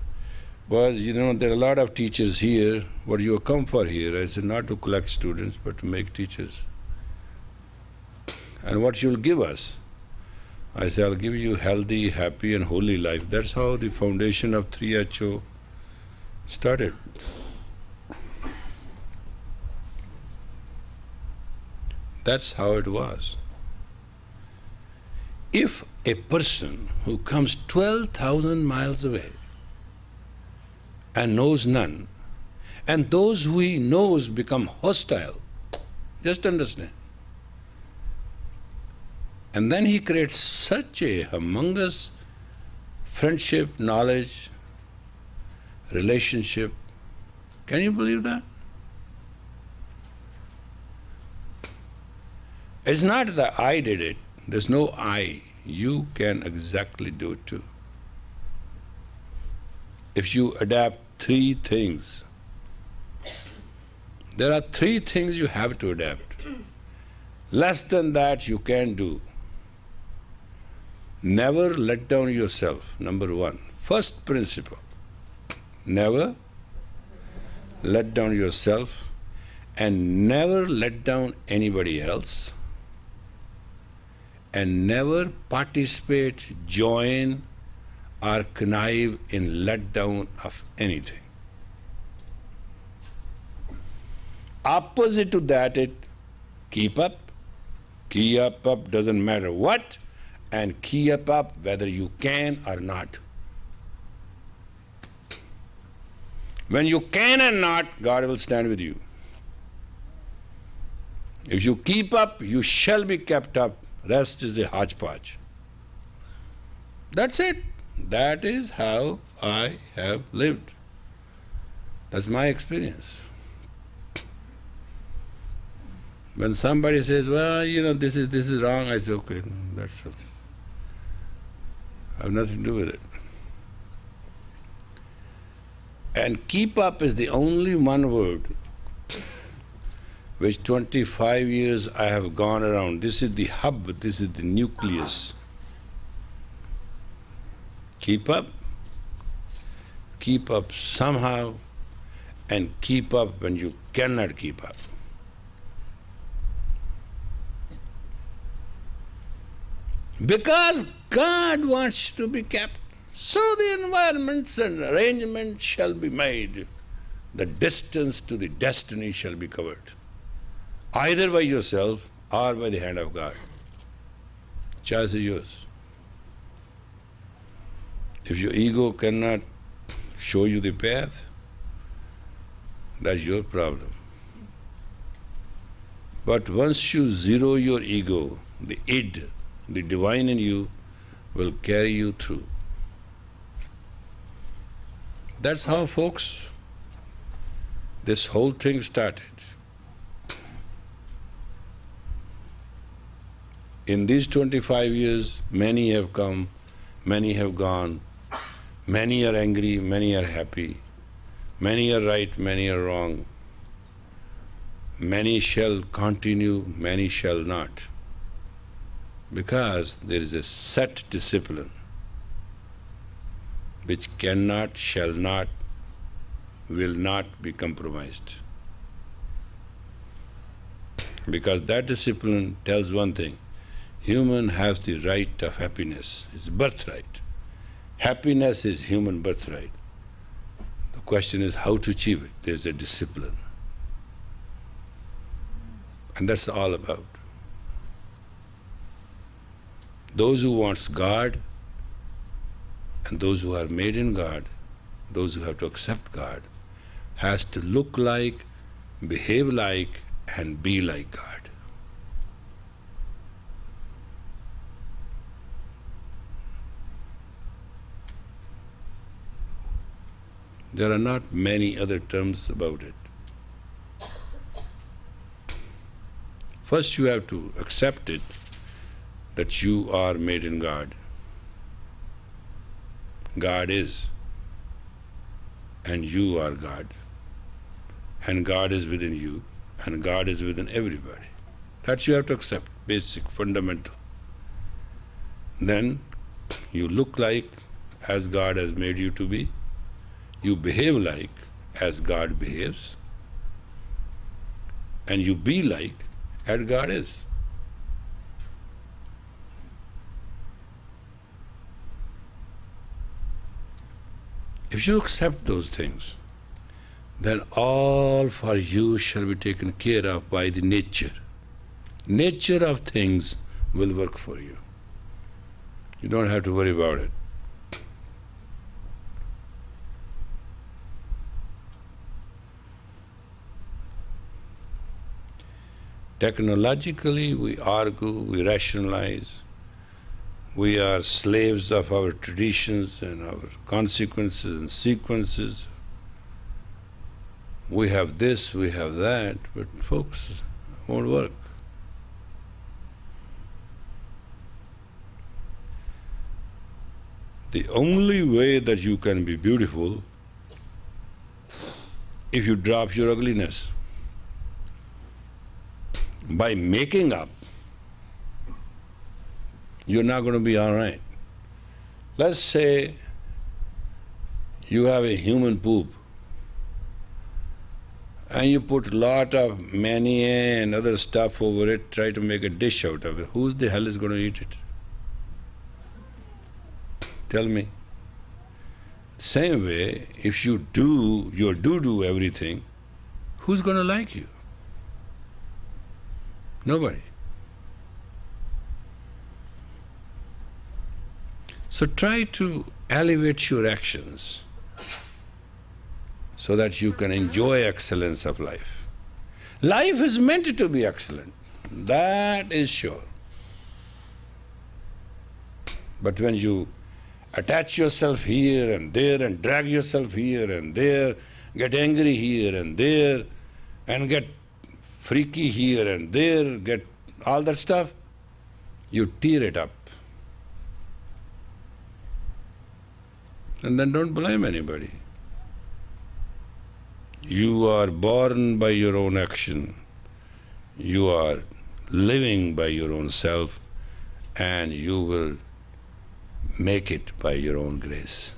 well, you know, there are a lot of teachers here. What do you come for here? I said, not to collect students, but to make teachers. And what you'll give us? I said, I'll give you healthy, happy, and holy life. That's how the foundation of 3HO started. That's how it was. If a person who comes 12,000 miles away and knows none, and those who he knows become hostile, just understand. And then he creates such a humongous friendship, knowledge, relationship. Can you believe that? It's not that I did it. There's no I. You can exactly do it too. If you adapt 3 things, there are 3 things you have to adapt. Less than that you can't do. Never let down yourself, number 1. First principle. Never let down yourself, and never let down anybody else, and never participate, join, or connive in letdown of anything. Opposite to that, it keep up, doesn't matter what, and keep up whether you can or not. When you can and not, God will stand with you. If you keep up, you shall be kept up. Rest is a hotchpotch. That's it. That is how I have lived. That's my experience. When somebody says, well, you know, this is wrong, I say, okay, that's all. I have nothing to do with it. And keep up is the only one word which 25 years I have gone around. This is the hub, this is the nucleus. Keep up. keep up somehow and keep up when you cannot keep up. Because God wants to be kept, so the environments and arrangements shall be made. The distance to the destiny shall be covered, either by yourself or by the hand of God. Choice is yours. If your ego cannot show you the path, that's your problem. But once you zero your ego, the id, the divine in you, will carry you through. That's how, folks, this whole thing started. In these 25 years, many have come, many have gone, many are angry, many are happy, many are right, many are wrong. Many shall continue, many shall not. Because there is a set discipline which cannot, shall not, will not be compromised. Because that discipline tells one thing: human has the right of happiness, it's birthright. Happiness is human birthright. The question is how to achieve it. There's a discipline. And that's all about. Those who wants God and those who are made in God, those who have to accept God, has to look like, behave like, and be like God. There are not many other terms about it. First you have to accept it, that you are made in God. God is, and you are God. And God is within you, and God is within everybody. That you have to accept, basic, fundamental. Then you look like as God has made you to be. You behave like as God behaves. And you be like as God is. If you accept those things, then all for you shall be taken care of by the nature. Nature of things will work for you. You don't have to worry about it. Technologically, we argue, we rationalize. We are slaves of our traditions and our consequences and sequences. We have this, we have that, but folks, it won't work. The only way that you can be beautiful, if you drop your ugliness. By making up, you're not going to be all right. Let's say you have a human poop and you put a lot of mayonnaise and other stuff over it, try to make a dish out of it. Who the hell is going to eat it? Tell me. Same way, if you do your do everything, who's going to like you? Nobody. So try to elevate your actions so that you can enjoy excellence of life. Life is meant to be excellent, that is sure. But when you attach yourself here and there and drag yourself here and there, get angry here and there, and get freaky here and there, get all that stuff, you tear it up. And then don't blame anybody. You are born by your own action. You are living by your own self, and you will make it by your own grace.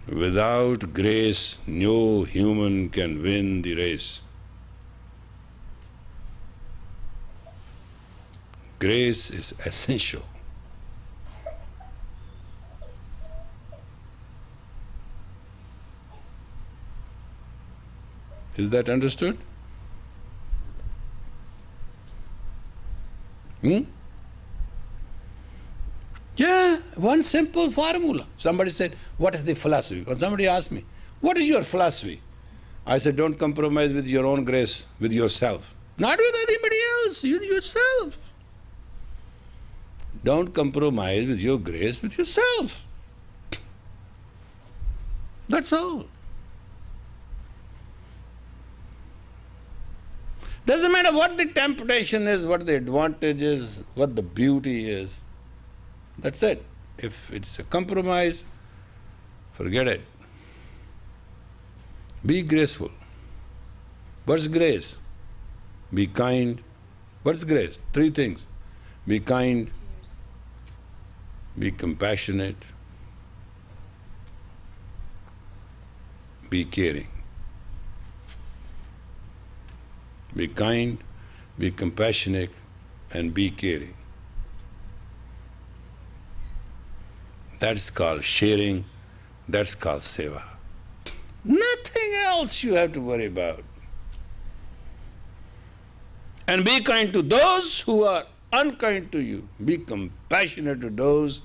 Without grace, no human can win the race. Grace is essential. Is that understood? Yeah, one simple formula. Somebody said, what is the philosophy? Or somebody asked me, what is your philosophy? I said, don't compromise with your own grace, with yourself. Not with anybody else, with yourself. Don't compromise with your grace, with yourself. That's all. Doesn't matter what the temptation is, what the advantage is, what the beauty is. That's it. If it's a compromise, forget it. Be graceful. What's grace? Be kind. What's grace? 3 things. Be kind, be compassionate, be caring. Be kind, be compassionate, and be caring. That's called sharing, that's called seva. Nothing else you have to worry about. And be kind to those who are unkind to you. Be compassionate to those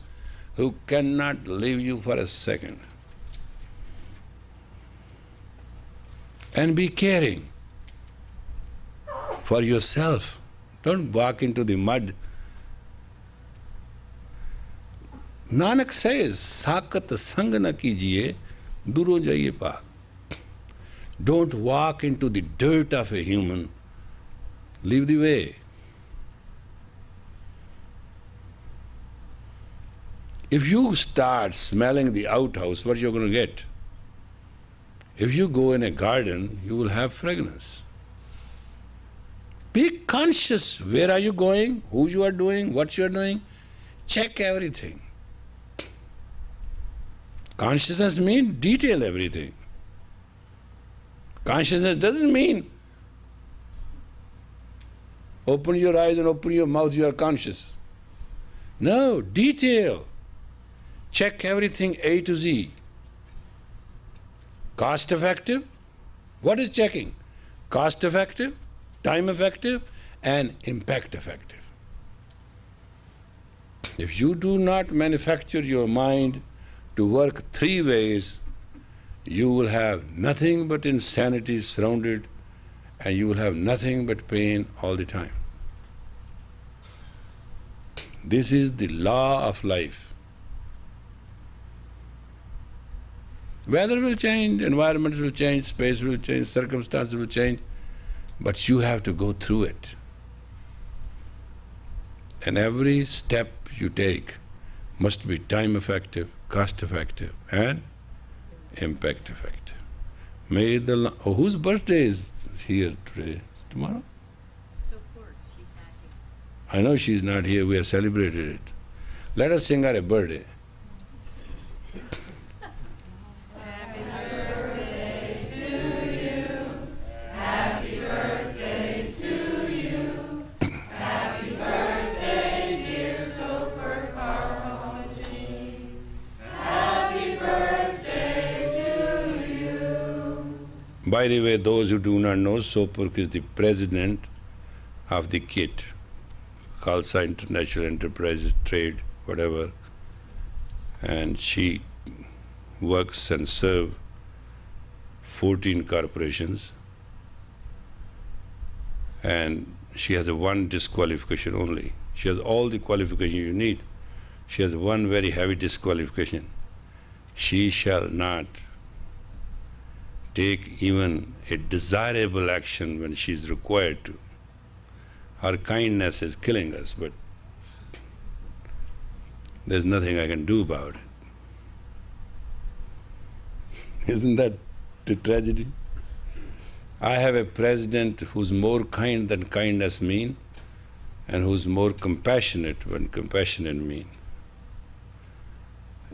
who cannot leave you for a second. And be caring for yourself. Don't walk into the mud. Nanak says, Sakat sang na kijiye, duro jaiye paak. Don't walk into the dirt of a human. Leave the way. If you start smelling the outhouse, what you're going to get? If you go in a garden, you will have fragrance. Be conscious. Where are you going? Who you are doing? What you are doing? Check everything. Consciousness means detail everything. Consciousness doesn't mean open your eyes and open your mouth, you are conscious. No, detail. Check everything A to Z. Cost effective? What is checking? Cost effective, time effective, and impact effective. If you do not manufacture your mind to work 3 ways, you will have nothing but insanity surrounded, and you will have nothing but pain all the time. This is the law of life. Weather will change, environment will change, space will change, circumstances will change, but you have to go through it. And every step you take must be time effective, cost effective, and impact effective. May the whose birthday is here today? It's tomorrow? So poor, she's not here. I know she's not here, we have celebrated it. Let us sing her a birthday. By the way, those who do not know, Sopurk is the president of the KIT, Khalsa International Enterprises Trade, whatever, and she works and serves 14 corporations, and she has a 1 disqualification only. She has all the qualifications you need. She has 1 very heavy disqualification. She shall not take even a desirable action when she is required to. Her kindness is killing us, but there's nothing I can do about it. Isn't that the tragedy? I have a president who's more kind than kindness mean, and who's more compassionate than compassionate mean.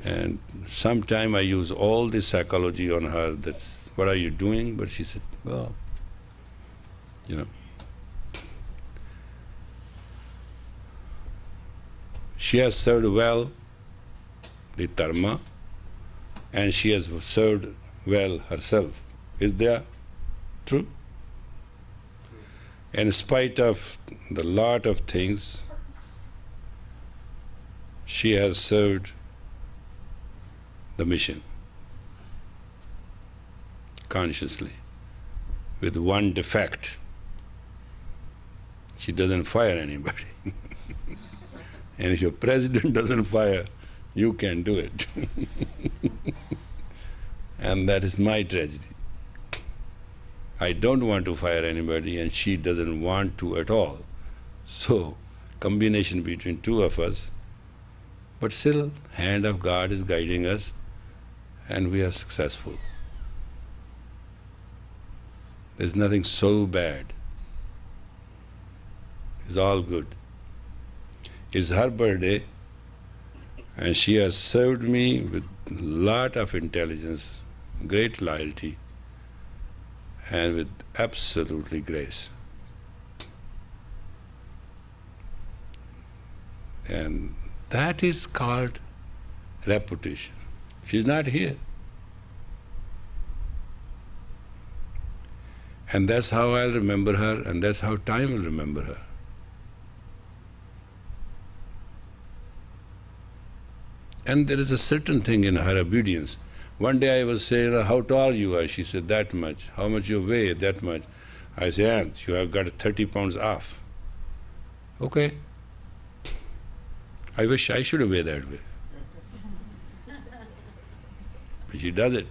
And sometime I use all this psychology on her, that's what are you doing? But she said, well, you know, she has served well the dharma and she has served well herself. Is that true? In spite of the lot of things, she has served the mission consciously, with one defect: she doesn't fire anybody. And if your president doesn't fire, you can do it. And that is my tragedy. I don't want to fire anybody and she doesn't want to at all. So, combination between two of us, but still, hand of God is guiding us and we are successful. There's nothing so bad. It's all good. It's her birthday and she has served me with lot of intelligence, great loyalty, and with absolutely grace. And that is called reputation. She's not here. And that's how I'll remember her, and that's how time will remember her. And there is a certain thing in her obedience. One day I was saying, how tall you are? She said, that much. How much you weigh? That much. I said, Aunt, you have got 30 pounds off. Okay. I wish I should weigh that way. But she does it.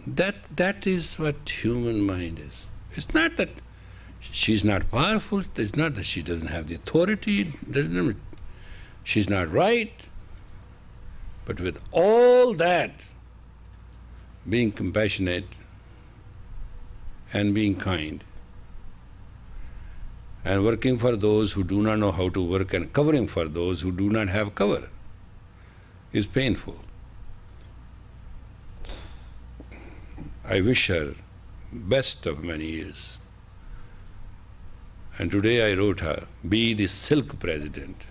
That is what human mind is. It's not that she's not powerful, it's not that she doesn't have the authority, she's not right. But with all that, being compassionate and being kind and working for those who do not know how to work and covering for those who do not have cover is painful. I wish her best of many years. And today I wrote her, be the silk president.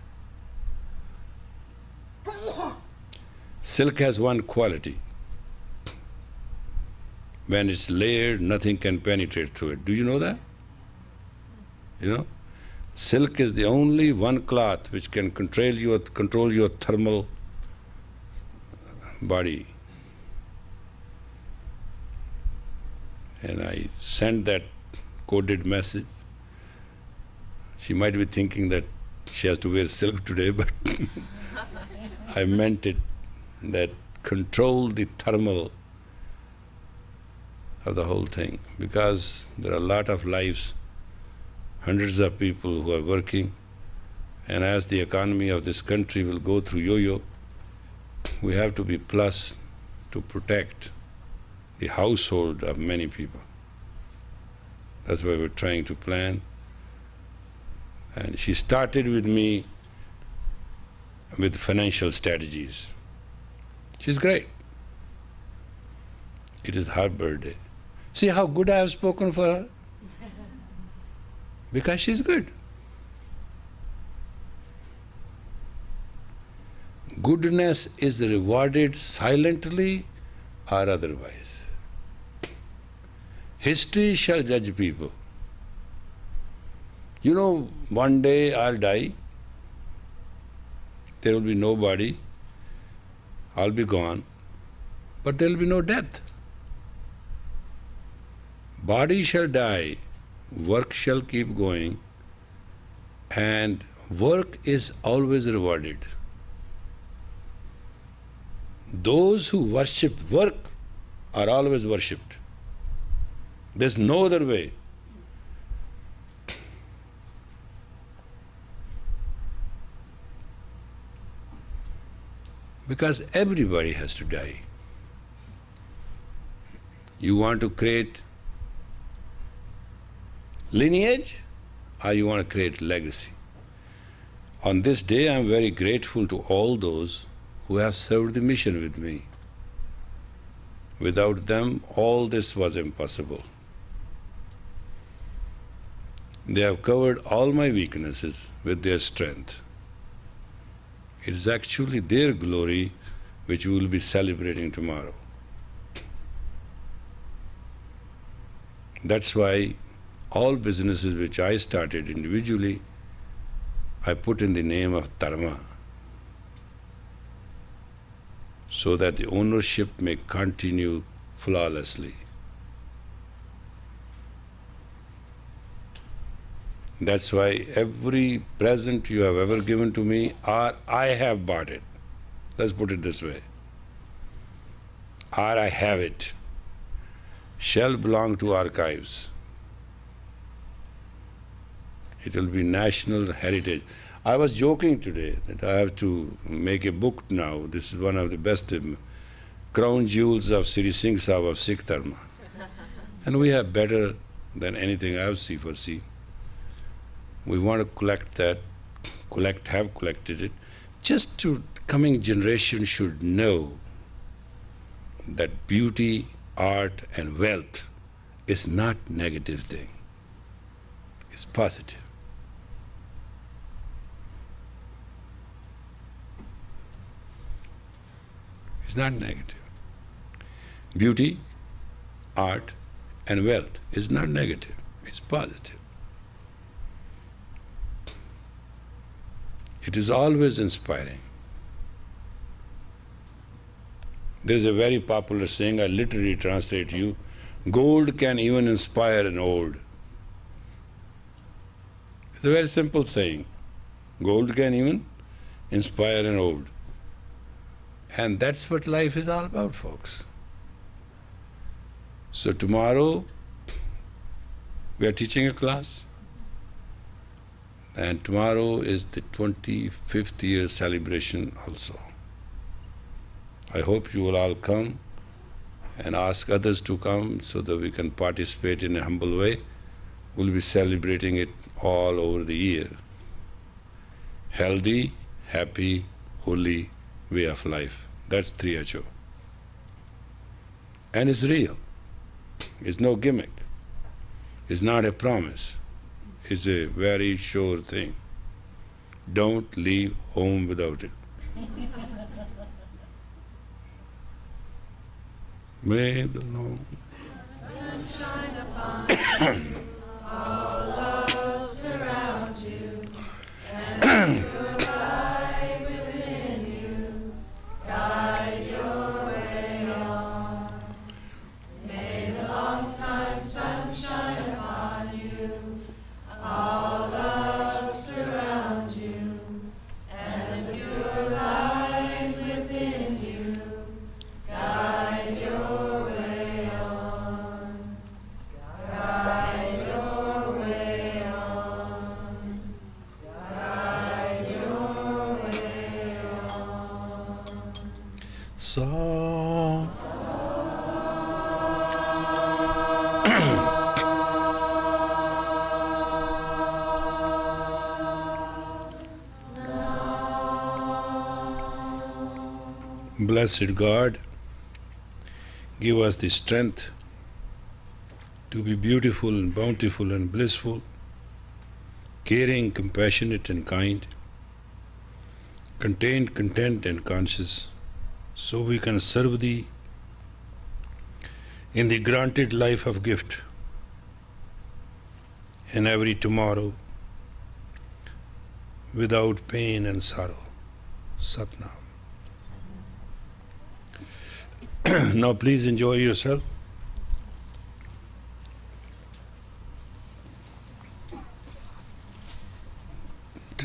Silk has one quality. When it's layered, nothing can penetrate through it. Do you know that? You know? Silk is the only one cloth which can control your thermal body. And I sent that coded message. She might be thinking that she has to wear silk today, but I meant it, that control the thermal of the whole thing, because there are a lot of lives, hundreds of people who are working, and as the economy of this country will go through yo-yo, we have to be plus to protect the household of many people. That's why we're trying to plan. And she started with me with financial strategies. She's great. It is her birthday. See how good I have spoken for her? Because she's good. Goodness is rewarded silently or otherwise. History shall judge people. You know, one day I'll die, there will be nobody, I'll be gone, but there will be no death. Body shall die, work shall keep going, and work is always rewarded. Those who worship work are always worshipped. There's no other way. Because everybody has to die. You want to create lineage or you want to create legacy? On this day, I am very grateful to all those who have served the mission with me. Without them, all this was impossible. They have covered all my weaknesses with their strength. It is actually their glory which we will be celebrating tomorrow. That's why all businesses which I started individually, I put in the name of Dharma, so that the ownership may continue flawlessly. That's why every present you have ever given to me, or I have bought it. Let's put it this way. Or I have it, shall belong to archives. It will be national heritage. I was joking today that I have to make a book now. This is one of the best crown jewels of Sri Singh Sahib of Sikh Dharma. And we have better than anything I have foreseen. We want to collect that, have collected it, just to coming generation should know that beauty, art, and wealth is not negative thing. It's positive. It's not negative. Beauty, art, and wealth is not negative. It's positive. It is always inspiring. There is a very popular saying, I literally translate to you, gold can even inspire an old. It's a very simple saying. Gold can even inspire an old. And that's what life is all about, folks. So tomorrow, we are teaching a class. And tomorrow is the 25th year celebration also. I hope you will all come and ask others to come so that we can participate in a humble way. We'll be celebrating it all over the year. Healthy, happy, holy way of life. That's 3HO. And it's real. It's no gimmick. It's not a promise. It's a very sure thing. Don't leave home without it. May the Lord sunshine upon you, all love surround you, and pure light within you, guide your way on. May the long time sunshine upon you, all love surround you, and the pure light within you, guide your way on. Guide your way on. Guide your way on. So Blessed God, give us the strength to be beautiful and bountiful and blissful, caring, compassionate and kind, contained, content and conscious, so we can serve Thee in the granted life of gift and every tomorrow without pain and sorrow. Satnam. Now please enjoy yourself.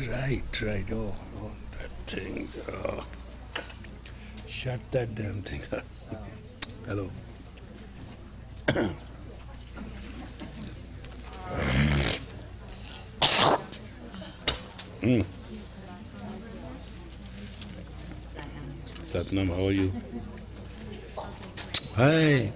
Right. Oh, that thing. Oh. Shut that damn thing up. Hello. Satnam, how are you? Hi.